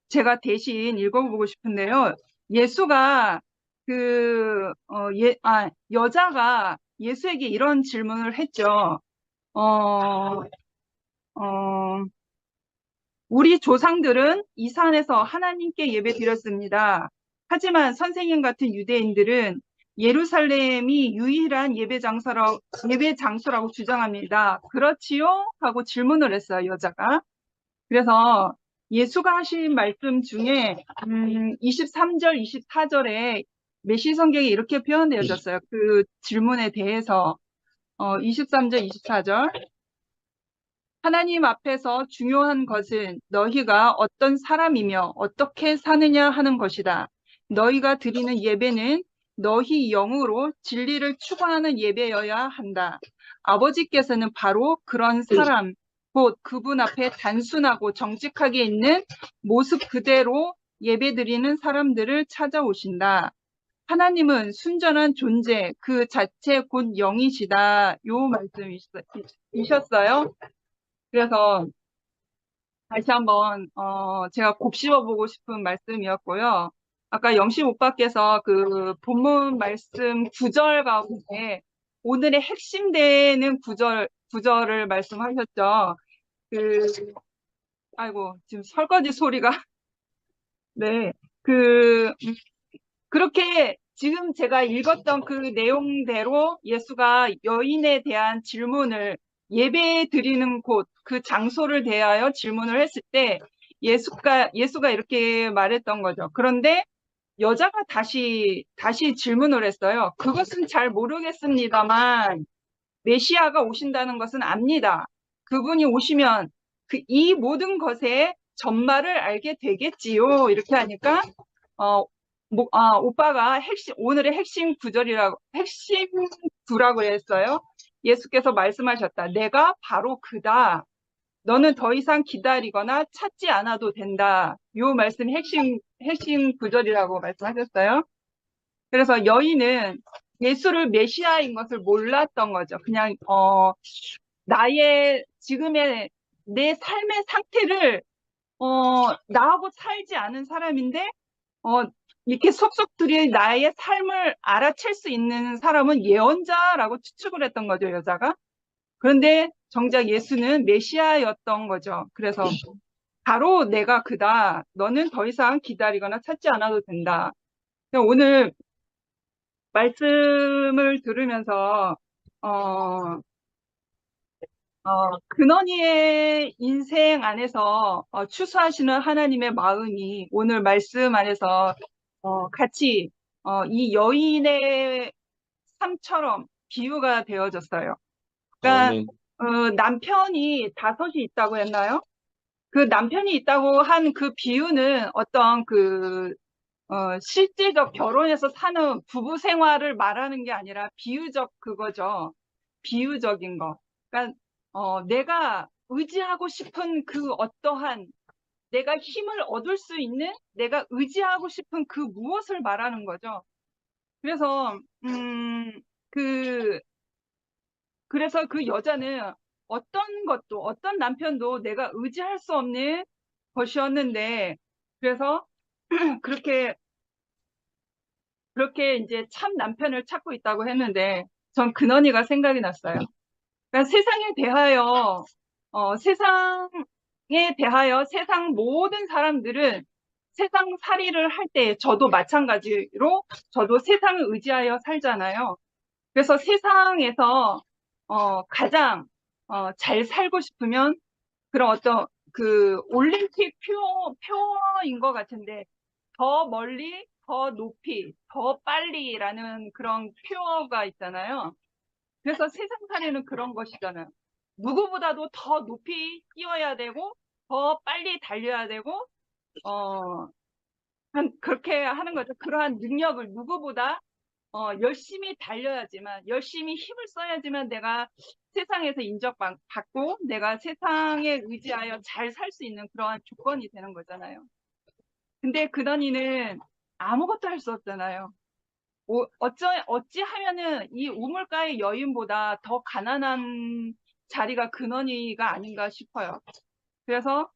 F: 제가 대신 읽어보고 싶은데요. 예수가 여자가 예수에게 이런 질문을 했죠. 어, 어, 우리 조상들은 이 산에서 하나님께 예배 드렸습니다. 하지만 선생님 같은 유대인들은 예루살렘이 유일한 예배 장소라고 주장합니다. 그렇지요? 하고 질문을 했어요, 여자가. 그래서 예수가 하신 말씀 중에 23절, 24절에 메시 성경에 이렇게 표현되어졌어요. 그 질문에 대해서 23절, 24절. 하나님 앞에서 중요한 것은 너희가 어떤 사람이며 어떻게 사느냐 하는 것이다. 너희가 드리는 예배는 너희 영으로 진리를 추구하는 예배여야 한다. 아버지께서는 바로 그런 사람, 곧 그분 앞에 단순하고 정직하게 있는 모습 그대로 예배드리는 사람들을 찾아오신다. 하나님은 순전한 존재, 그 자체 곧 영이시다. 요 말씀이셨어요. 그래서 다시 한번 제가 곱씹어보고 싶은 말씀이었고요. 아까 영식 오빠께서 그 본문 말씀 구절 가운데 오늘의 핵심 되는 구절을 말씀하셨죠. 아이고, 지금 설거지 소리가. 네. 그렇게 지금 제가 읽었던 그 내용대로 예수가 여인에 대한 질문을 예배 드리는 곳, 그 장소를 대하여 질문을 했을 때 예수가 이렇게 말했던 거죠. 그런데 여자가 다시 질문을 했어요. 그것은 잘 모르겠습니다만 메시아가 오신다는 것은 압니다. 그분이 오시면 이 모든 것의 전말을 알게 되겠지요. 이렇게 하니까 오빠가 오늘의 핵심 구라고 했어요. 예수께서 말씀하셨다. 내가 바로 그다. 너는 더 이상 기다리거나 찾지 않아도 된다. 요 말씀이 핵심 구절이라고 말씀하셨어요. 그래서 여인은 예수를 메시아인 것을 몰랐던 거죠. 그냥 지금의 내 삶의 상태를 나하고 살지 않은 사람인데 이렇게 속속들이 나의 삶을 알아챌 수 있는 사람은 예언자라고 추측을 했던 거죠, 여자가. 그런데 정작 예수는 메시아였던 거죠. 그래서 바로 내가 그다. 너는 더 이상 기다리거나 찾지 않아도 된다. 오늘 말씀을 들으면서 근원이의 인생 안에서 추수하시는 하나님의 마음이 오늘 말씀 안에서 같이 이 여인의 삶처럼 비유가 되어졌어요. 그러니까
E: 아멘.
F: 남편이 5이 있다고 했나요? 그 남편이 있다고 한 그 비유는 어떤 실제적 결혼해서 사는 부부 생활을 말하는 게 아니라 비유적 그거죠. 비유적인 거. 그러니까 내가 의지하고 싶은 그 어떠한 내가 힘을 얻을 수 있는 내가 의지하고 싶은 그 무엇을 말하는 거죠. 그래서 그래서 그 여자는 어떤 남편도 내가 의지할 수 없는 것이었는데 그래서 그렇게 이제 참 남편을 찾고 있다고 했는데 전 근원이가 생각이 났어요. 그러니까 세상에 대하여 세상 모든 사람들은 세상 살이를 할 때 저도 마찬가지로 저도 세상을 의지하여 살잖아요. 그래서 세상에서 가장 잘 살고 싶으면 그런 어떤 그 올림픽 표어인 것 같은데 더 멀리, 더 높이, 더 빨리라는 그런 표어가 있잖아요. 그래서 세상살이는 그런 것이잖아요. 누구보다도 더 높이 뛰어야 되고 더 빨리 달려야 되고 그렇게 하는 거죠. 그러한 능력을 누구보다 열심히 달려야지만 열심히 힘을 써야지만 내가 세상에서 인정받고 내가 세상에 의지하여 잘 살 수 있는 그러한 조건이 되는 거잖아요. 근데 근원이는 아무것도 할 수 없잖아요. 어찌하면은 이 우물가의 여인보다 더 가난한 자리가 근원이가 아닌가 싶어요. 그래서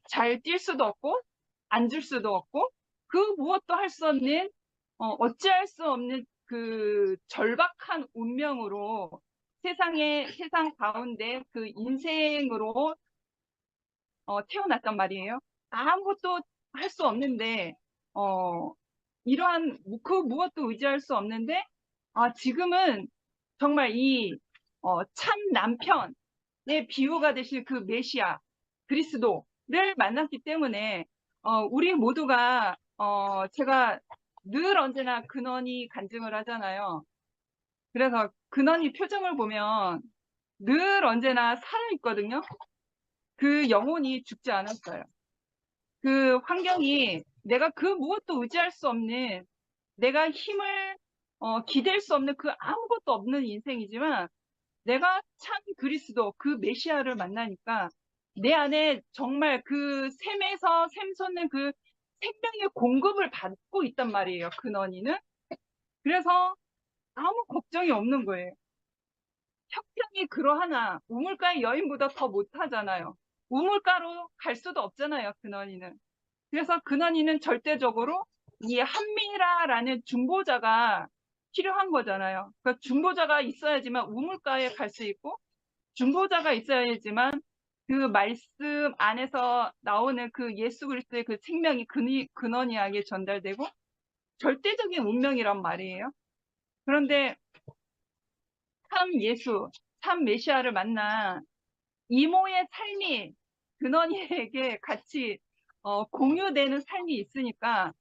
F: 잘 뛸 수도 없고 앉을 수도 없고 그 무엇도 할 수 없는 어찌할 수 없는 그 절박한 운명으로 세상 가운데 그 인생으로 태어났단 말이에요. 아무것도 할 수 없는데 이러한 그 무엇도 의지할 수 없는데 지금은 정말 이 참 남편의 비유가 되실 그 메시아 그리스도를 만났기 때문에 우리 모두가 제가 늘 언제나 근원이 간증을 하잖아요. 그래서 근원이 표정을 보면 늘 언제나 살아있거든요. 그 영혼이 죽지 않았어요. 그 환경이 내가 그 무엇도 의지할 수 없는 내가 힘을 기댈 수 없는 그 아무것도 없는 인생이지만 내가 참 그리스도 그 메시아를 만나니까 내 안에 정말 그 샘에서 샘솟는 그 생명의 공급을 받고 있단 말이에요. 근원이는. 그래서 아무 걱정이 없는 거예요. 형편이 그러하나 우물가의 여인보다 더 못하잖아요. 우물가로 갈 수도 없잖아요. 근원이는. 그래서 근원이는 절대적으로 이 한미라라는 중보자가 필요한 거잖아요. 그러니까 중보자가 있어야지만 우물가에 갈 수 있고 중보자가 있어야지만 그 말씀 안에서 나오는 그 예수 그리스도의 그 생명이 근원이하게 전달되고 절대적인 운명이란 말이에요. 그런데 참 예수, 참 메시아를 만난 이모의 삶이 근원이에게 같이 공유되는 삶이 있으니까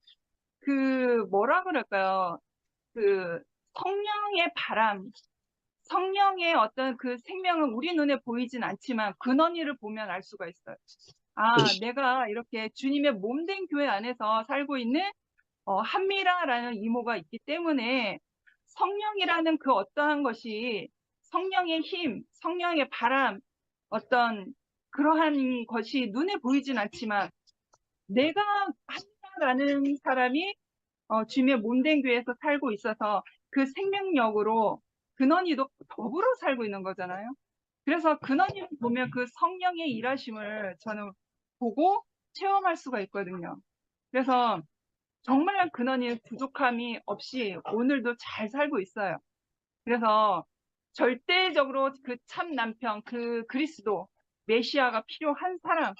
F: 그 뭐라 그럴까요? 그 성령의 바람, 성령의 어떤 그 생명은 우리 눈에 보이진 않지만 근원이를 보면 알 수가 있어요. 내가 이렇게 주님의 몸된 교회 안에서 살고 있는 한미라라는 이모가 있기 때문에 성령이라는 그 어떠한 것이 성령의 힘, 성령의 바람, 어떤 그러한 것이 눈에 보이진 않지만 내가 한미라라는 사람이 주님의 몸된 교회에서 살고 있어서 그 생명력으로 근원이도 더불어 살고 있는 거잖아요. 그래서 근원님 보면 그 성령의 일하심을 저는 보고 체험할 수가 있거든요. 그래서 정말 근원님 부족함이 없이 오늘도 잘 살고 있어요. 그래서 절대적으로 그 참 남편, 그 그리스도, 메시아가 필요한 사람,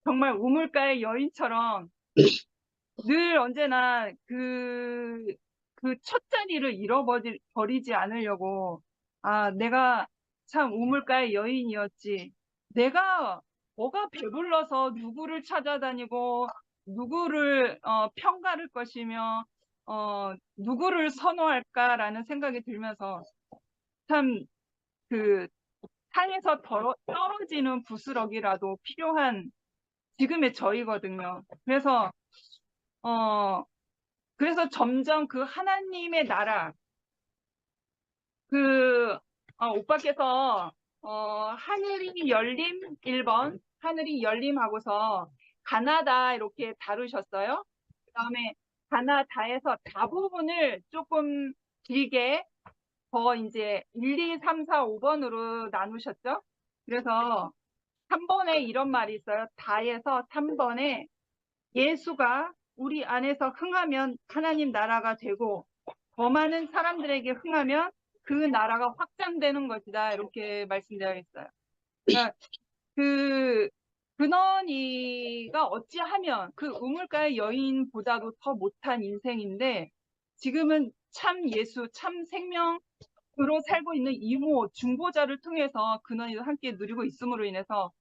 F: 정말 우물가의 여인처럼 늘 언제나 그 첫 자리를 잃어버리지 않으려고, 아, 내가 참 우물가의 여인이었지. 내가 뭐가 배불러서 누구를 찾아다니고, 누구를 평가할 것이며, 누구를 선호할까라는 생각이 들면서 참 그 산에서 떨어지는 부스러기라도 필요한 지금의 저희거든요. 어, 그래서 점점 그 하나님의 나라, 그, 오빠께서, 하늘이 열림 1번, 하늘이 열림 하고서 가나다 이렇게 다루셨어요. 그 다음에 가나다에서 다부분을 조금 길게 더 이제 1, 2, 3, 4, 5번으로 나누셨죠. 그래서 3번에 이런 말이 있어요. 다에서 3번에 예수가 우리 안에서 흥하면 하나님 나라가 되고 더 많은 사람들에게 흥하면 그 나라가 확장되는 것이다. 이렇게 말씀되어 있어요. 그러니까 그 근원이가 어찌하면 그 우물가의 여인보다도 더 못한 인생인데 지금은 참 예수, 참 생명으로 살고 있는 이모, 중보자를 통해서 근원이도 함께 누리고 있음으로 인해서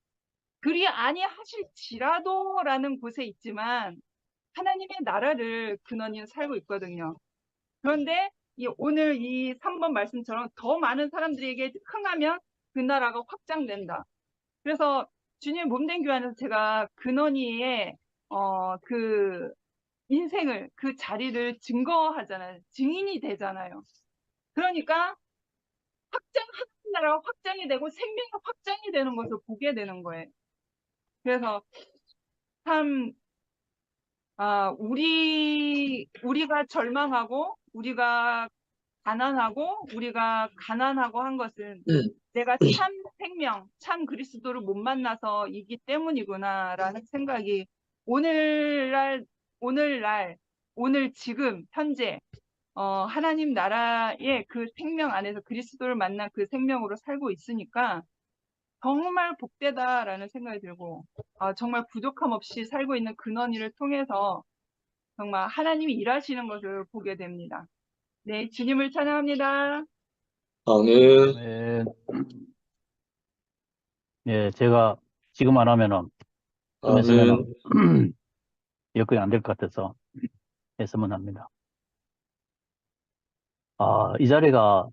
F: 그리 아니하실지라도라는 곳에 있지만 하나님의 나라를 근원이 살고 있거든요. 그런데 오늘 이 3번 말씀처럼 더 많은 사람들에게 흥하면 그 나라가 확장된다. 그래서 주님 몸된 교회에서 제가 근원이의 그 인생을 그 자리를 증거하잖아요. 증인이 되잖아요. 그러니까 하나님 나라가 확장이 되고 생명이 확장이 되는 것을 보게 되는 거예요. 그래서 참 우리가 절망하고, 우리가 가난하고 한 것은 내가 참 생명, 참 그리스도를 못 만나서이기 때문이구나라는 생각이 오늘 지금, 현재, 하나님 나라의 그 생명 안에서 그리스도를 만난 그 생명으로 살고 있으니까 정말 복되다라는 생각이 들고, 정말 부족함 없이 살고 있는 근원이를 통해서 정말 하나님이 일하시는 것을 보게 됩니다. 네, 주님을 찬양합니다.
E: 아멘.
G: 네, 예, 제가 지금 안 하면은 좀 있으면은
E: 아멘.
G: 여건이 안 될 것 같아서 했으면 합니다. 이 자리가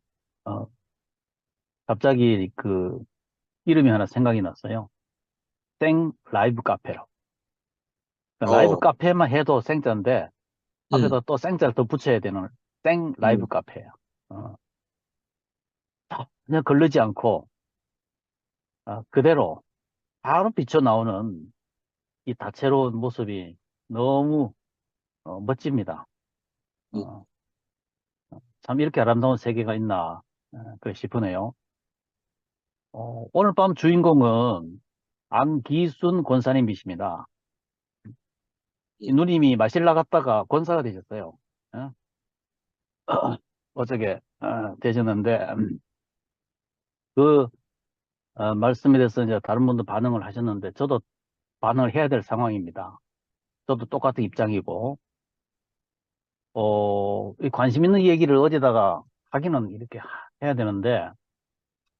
G: 갑자기 그 이름이 하나 생각이 났어요. 생 라이브 카페로. 그러니까 라이브 카페만 해도 생자인데 앞에다 또 생자를 더 붙여야 되는 생 라이브 카페예요. 그냥 걸르지 않고 그대로 바로 비쳐 나오는 이 다채로운 모습이 너무 멋집니다. 참 이렇게 아름다운 세계가 있나 그래 싶으네요. 오늘 밤 주인공은 안기순 권사님이십니다. 이 누님이 마실 나갔다가 권사가 되셨어요. 어저께 되셨는데 그 말씀에 대해서 이제 다른 분도 반응을 하셨는데 저도 반응을 해야 될 상황입니다. 저도 똑같은 입장이고 이 관심 있는 얘기를 어디다가 하기는 이렇게 해야 되는데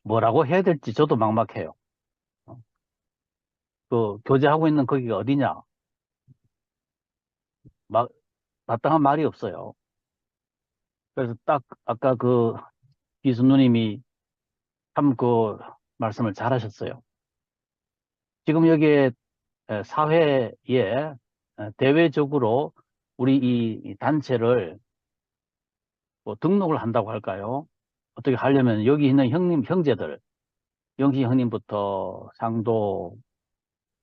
G: 뭐라고 해야 될지 저도 막막해요. 그 교제하고 있는 거기가 어디냐? 마땅한 말이 없어요. 그래서 딱 아까 그 기수 누님이 참 그 말씀을 잘 하셨어요. 지금 여기에 사회에 대외적으로 우리 이 단체를 뭐 등록을 한다고 할까요? 어떻게 하려면 여기 있는 형제들, 영식 형님부터 상도,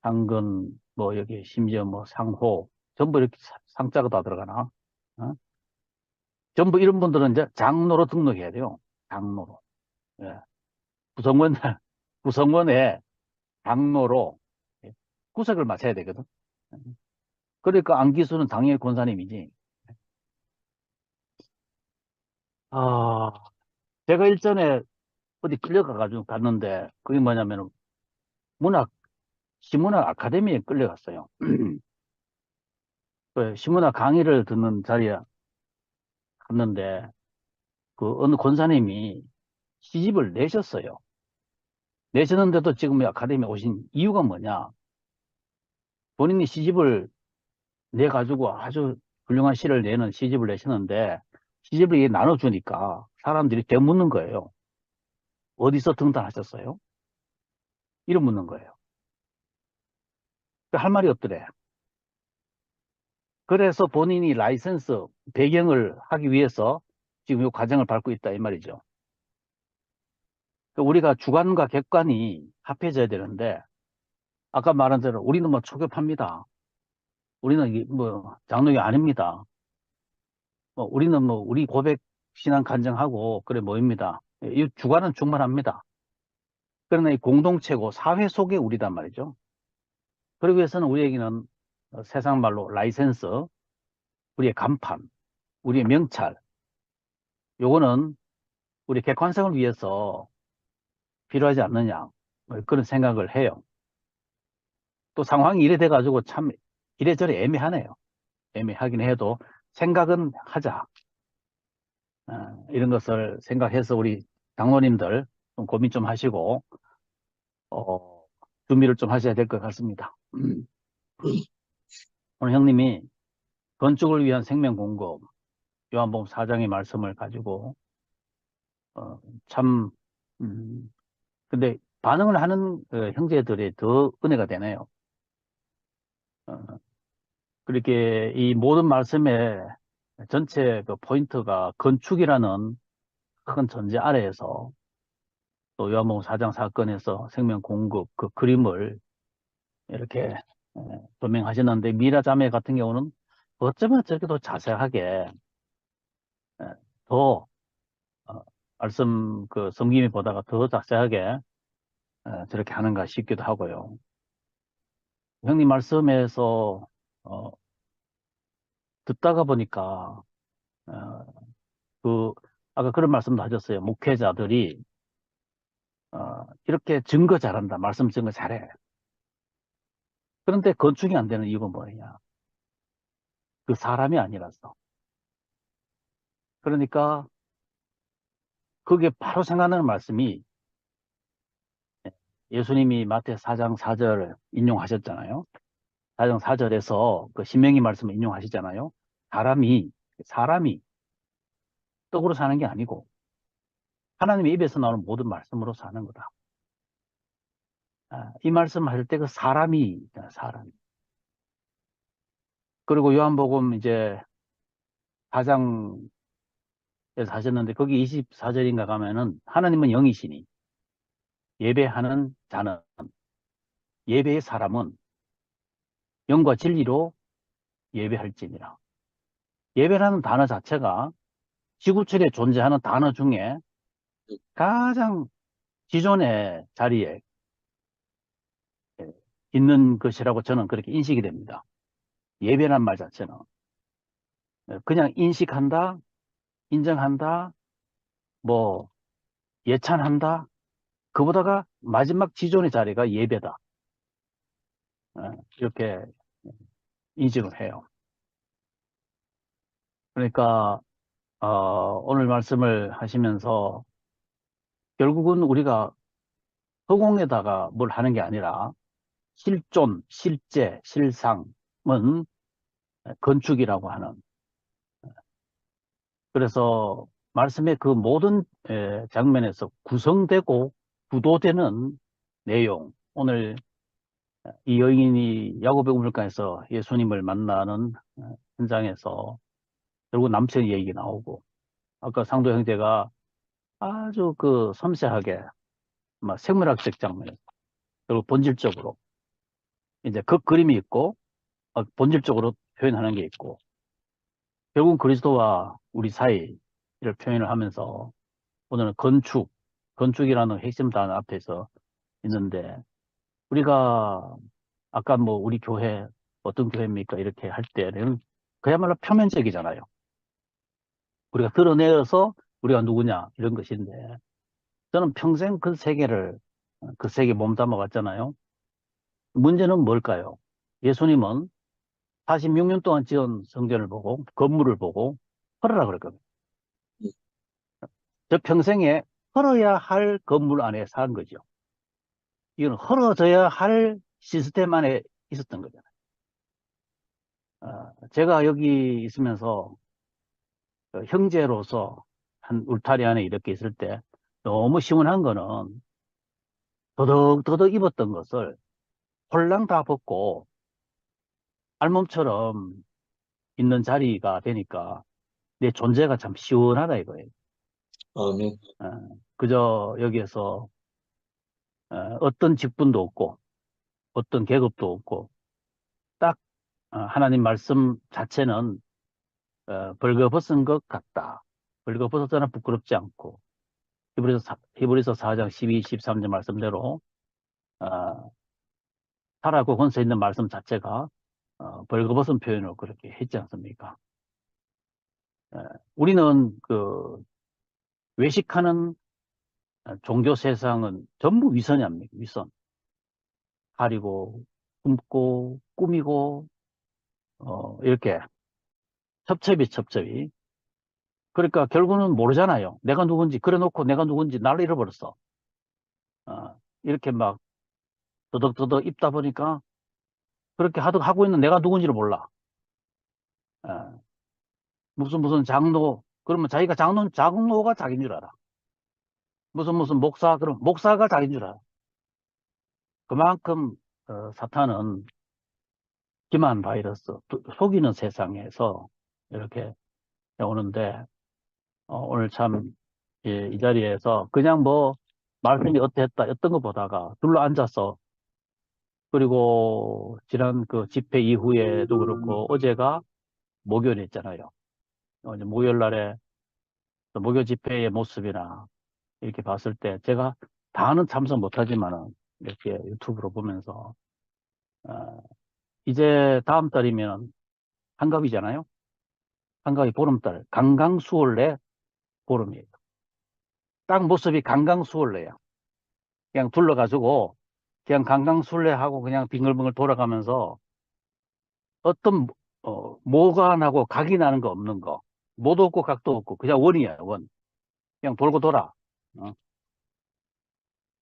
G: 상근, 뭐 여기 심지어 뭐 상호, 전부 이렇게 상자가 다 들어가나? 전부 이런 분들은 이제 장로로 등록해야 돼요. 장로로. 예. 구성원의 장로로 구석을 맞춰야 되거든. 그러니까 안기수는 당연히 권사님이지. 아, 제가 일전에 어디 끌려가가지고 갔는데, 그게 뭐냐면, 시문학 아카데미에 끌려갔어요. 그 시문학 강의를 듣는 자리에 갔는데, 그 어느 권사님이 시집을 내셨어요. 내셨는데도 지금 아카데미에 오신 이유가 뭐냐? 본인이 시집을 내가지고 아주 훌륭한 시를 내는 시집을 내셨는데, 시집을 이게 나눠주니까 사람들이 되묻는 거예요. 어디서 등단하셨어요? 이름 묻는 거예요. 할 말이 없더래. 그래서 본인이 라이센스 배경을 하기 위해서 지금 이 과정을 밟고 있다 이 말이죠. 우리가 주관과 객관이 합해져야 되는데, 아까 말한 대로 우리는 뭐 초급합니다. 우리는 뭐 장로교 아닙니다. 우리는 뭐 우리 고백 신앙 간증하고 그래 모입니다. 이 주관은 충분합니다. 그러나 이 공동체고 사회 속의 우리단 말이죠. 그러기 위해서는 우리에게는 세상 말로 라이센스, 우리의 간판, 우리의 명찰, 요거는 우리 객관성을 위해서 필요하지 않느냐, 뭐 그런 생각을 해요. 또 상황이 이래 돼가지고 참 이래저래 애매하네요. 애매하긴 해도 생각은 하자. 이런 것을 생각해서 우리 장로님들 좀 고민 좀 하시고 준비를 좀 하셔야 될 것 같습니다. 오늘 형님이 건축을 위한 생명 공급 요한복음 4장의 말씀을 가지고 참 근데 반응을 하는 형제들이 더 은혜가 되네요. 그렇게 이 모든 말씀의 전체 그 포인트가 건축이라는 큰 전제 아래에서 또 요한복음 4장 사건에서 생명 공급 그 그림을 이렇게 조명하셨는데, 미라 자매 같은 경우는 어쩌면 저렇게 더 자세하게 더 말씀 그 섬김이 보다가 더 자세하게 저렇게 하는가 싶기도 하고요. 형님 말씀에서 듣다가 보니까 그 아까 그런 말씀도 하셨어요. 목회자들이 이렇게 증거 잘한다, 말씀 증거 잘해. 그런데 건축이 안 되는 이유가 뭐냐? 그 사람이 아니라서. 그러니까 그게 바로 생각나는 말씀이 예수님이 마태 4장 4절 인용하셨잖아요. 4장 4절에서 그 신명기 말씀을 인용하시잖아요. 사람이 떡으로 사는 게 아니고 하나님의 입에서 나오는 모든 말씀으로 사는 거다. 이 말씀 하실 때 그 사람이. 그리고 요한복음 이제 4장에서 하셨는데 거기 24절인가 가면은 하나님은 영이시니 예배하는 자는, 예배의 사람은 영과 진리로 예배할지니라. 예배라는 단어 자체가 지구촌에 존재하는 단어 중에 가장 기존의 자리에 있는 것이라고 저는 그렇게 인식이 됩니다. 예배란 말 자체는 그냥 인식한다, 인정한다, 뭐 예찬한다, 그보다가 마지막 지존의 자리가 예배다. 이렇게 인식을 해요. 그러니까 오늘 말씀을 하시면서 결국은 우리가 허공에다가 뭘 하는 게 아니라 실존, 실제, 실상은 건축이라고 하는. 그래서 말씀의 그 모든 장면에서 구성되고 구도되는 내용, 오늘 이 여인이 야곱의 우물가에서 예수님을 만나는 현장에서 결국 남편 얘기 나오고, 아까 상도 형제가 아주 그 섬세하게 생물학적 장면, 그리고 본질적으로 이제 그 그림이 있고 본질적으로 표현하는 게 있고, 결국 그리스도와 우리 사이를 표현을 하면서 오늘은 건축이라는 핵심 단어 앞에서 있는데, 우리가 아까 뭐 우리 교회 어떤 교회입니까? 이렇게 할 때는 그야말로 표면적이잖아요. 우리가 드러내어서 우리가 누구냐 이런 것인데, 저는 평생 그 세계를 그 세계에 몸담아 왔잖아요. 문제는 뭘까요? 예수님은 46년 동안 지은 성전을 보고 건물을 보고 헐어라 그랬거든요. 저 평생에 헐어야 할 건물 안에 산 거죠. 이건 헐어져야 할 시스템 안에 있었던 거잖아요. 제가 여기 있으면서 형제로서 한 울타리 안에 이렇게 있을 때 너무 시원한 거는 더덕더덕 입었던 것을 홀랑 다 벗고 알몸처럼 있는 자리가 되니까 내 존재가 참 시원하다 이거예요.
E: 아멘.
G: 그저 여기에서 어떤 직분도 없고 어떤 계급도 없고 딱 하나님 말씀 자체는 벌거벗은 것 같다. 벌거벗었잖아 부끄럽지 않고 히브리서 4장 12, 13절 말씀대로 살아고 건서 있는 말씀 자체가 벌거벗은 표현으로 그렇게 했지 않습니까? 우리는 그 외식하는 종교 세상은 전부 위선이 아닙니까? 위선. 가리고 꿈고 꾸미고 이렇게 첩첩이 그러니까 결국은 모르잖아요. 내가 누군지 그래 놓고 내가 누군지 나를 잃어버렸어. 이렇게 막 더덕더덕 입다 보니까 그렇게 하고 있는 내가 누군지를 몰라. 무슨 장로 그러면 자기가 장로가 자기인 줄 알아. 무슨 목사 그럼 목사가 자기인 줄 알아. 그만큼 사탄은 기만 바이러스 속이는 세상에서 이렇게 오는데 오늘 참 이 자리에서 그냥 뭐 말씀이 어땠다 어떤 거 보다가 둘러 앉아서 그리고 지난 그 집회 이후에도 그렇고 어제가 목요일이었잖아요. 이제 목요일 날에 목요 집회의 모습이나 이렇게 봤을 때 제가 다는 참석 못하지만은 이렇게 유튜브로 보면서 이제 다음 달이면 한갑이잖아요. 한갑이 보름달 강강수월래 보름이에요. 딱 모습이 강강수월래야. 그냥 둘러가지고 그냥 강강술래하고 그냥 빙글빙글 돌아가면서 어떤 모가 나고 각이 나는 거 없는 거 모도 없고 각도 없고 그냥 원이야 원. 그냥 돌고 돌아.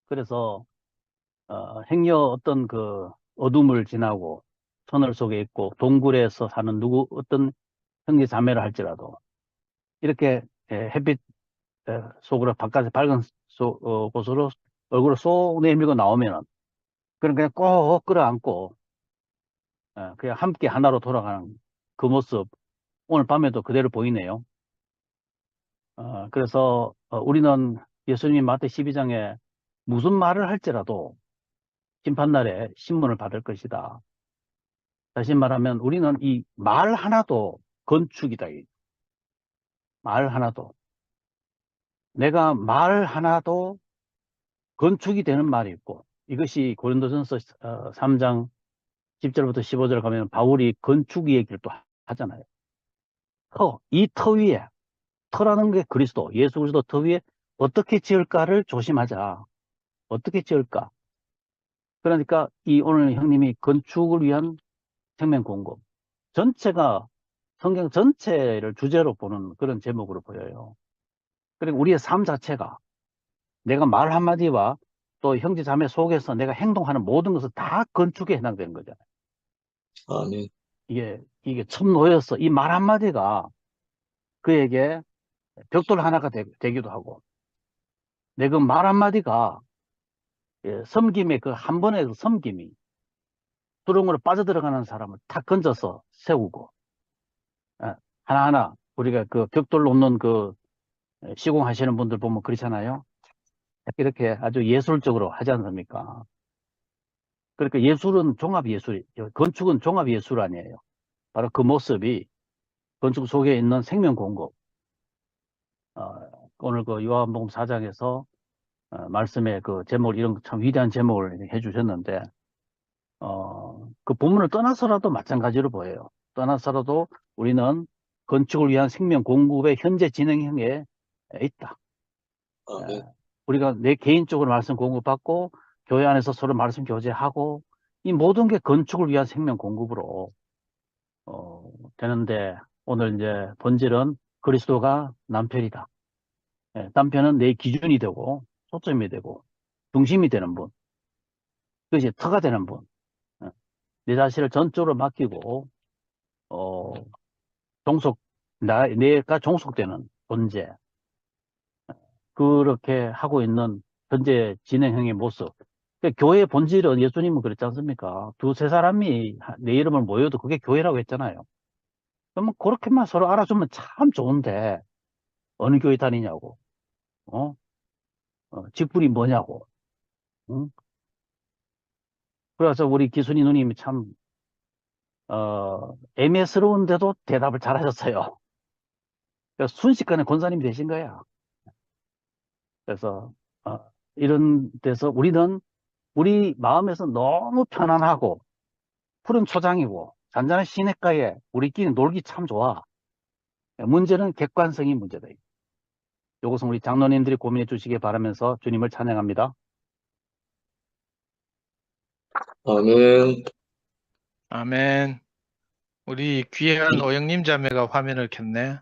G: 그래서 행여 어떤 그 어둠을 지나고 터널 속에 있고 동굴에서 사는 어떤 형제 자매를 할지라도 이렇게 햇빛 속으로 바깥에 밝은 곳으로 얼굴을 쏙 내밀고 나오면은 그냥 꼭 끌어안고 그냥 함께 하나로 돌아가는 그 모습 오늘 밤에도 그대로 보이네요. 그래서 우리는 예수님 마태 12장에 무슨 말을 할지라도 심판날에 신문을 받을 것이다. 다시 말하면 우리는 이 말 하나도 건축이다. 말 하나도. 내가 말 하나도 건축이 되는 말이 있고 이것이 고린도전서 3장 10절부터 15절 가면 바울이 건축 얘기를 또 하잖아요. 이 터 위에 터라는 게 그리스도, 예수 그리스도 터 위에 어떻게 지을까를 조심하자. 어떻게 지을까? 그러니까 이 오늘 형님이 건축을 위한 생명 공급 전체가 성경 전체를 주제로 보는 그런 제목으로 보여요. 그리고 우리의 삶 자체가 내가 말 한마디와 또 형제 자매 속에서 내가 행동하는 모든 것은 다 건축에 해당되는 거잖아요.
E: 아멘.
G: 이게 참 놓였어. 이 말 한마디가 그에게 벽돌 하나가 되기도 하고 내 그 말 한마디가 섬김의 그 한 번의 그 섬김이 수렁으로 빠져들어가는 사람을 탁 건져서 세우고 하나하나 우리가 그 벽돌 놓는 그 시공하시는 분들 보면 그렇잖아요. 이렇게 아주 예술적으로 하지 않습니까? 그러니까 예술은 종합 예술, 건축은 종합 예술 아니에요. 바로 그 모습이 건축 속에 있는 생명 공급. 오늘 그 요한복음 4장에서 말씀의 그 제목, 이런 참 위대한 제목을 해주셨는데, 그 본문을 떠나서라도 마찬가지로 보여요. 떠나서라도 우리는 건축을 위한 생명 공급의 현재 진행형에 있다.
E: 아멘.
G: 우리가 내 개인적으로 말씀 공급받고, 교회 안에서 서로 말씀 교제하고, 이 모든 게 건축을 위한 생명 공급으로, 되는데, 오늘 이제 본질은 그리스도가 남편이다. 남편은 내 기준이 되고, 초점이 되고, 중심이 되는 분. 그것이 터가 되는 분. 내 자신을 전적으로 맡기고, 내가 종속되는 존재. 그렇게 하고 있는 현재 진행형의 모습. 그러니까 교회의 본질은 예수님은 그랬지 않습니까? 두세 사람이 내 이름을 모여도 그게 교회라고 했잖아요. 그러면 그렇게만 서로 알아주면 참 좋은데, 어느 교회 다니냐고, 직분이 뭐냐고, 응? 그래서 우리 기순이 누님이 참, 애매스러운데도 대답을 잘하셨어요. 그래서 순식간에 권사님이 되신 거야. 그래서, 이런 데서 우리 마음에서 너무 편안하고, 푸른 초장이고, 잔잔한 시냇가에 우리끼리 놀기 참 좋아. 문제는 객관성이 문제다. 이것은 우리 장로님들이 고민해 주시기 바라면서 주님을 찬양합니다.
E: 아멘.
D: 아멘. 우리 귀한 오영님 자매가 화면을 켰네.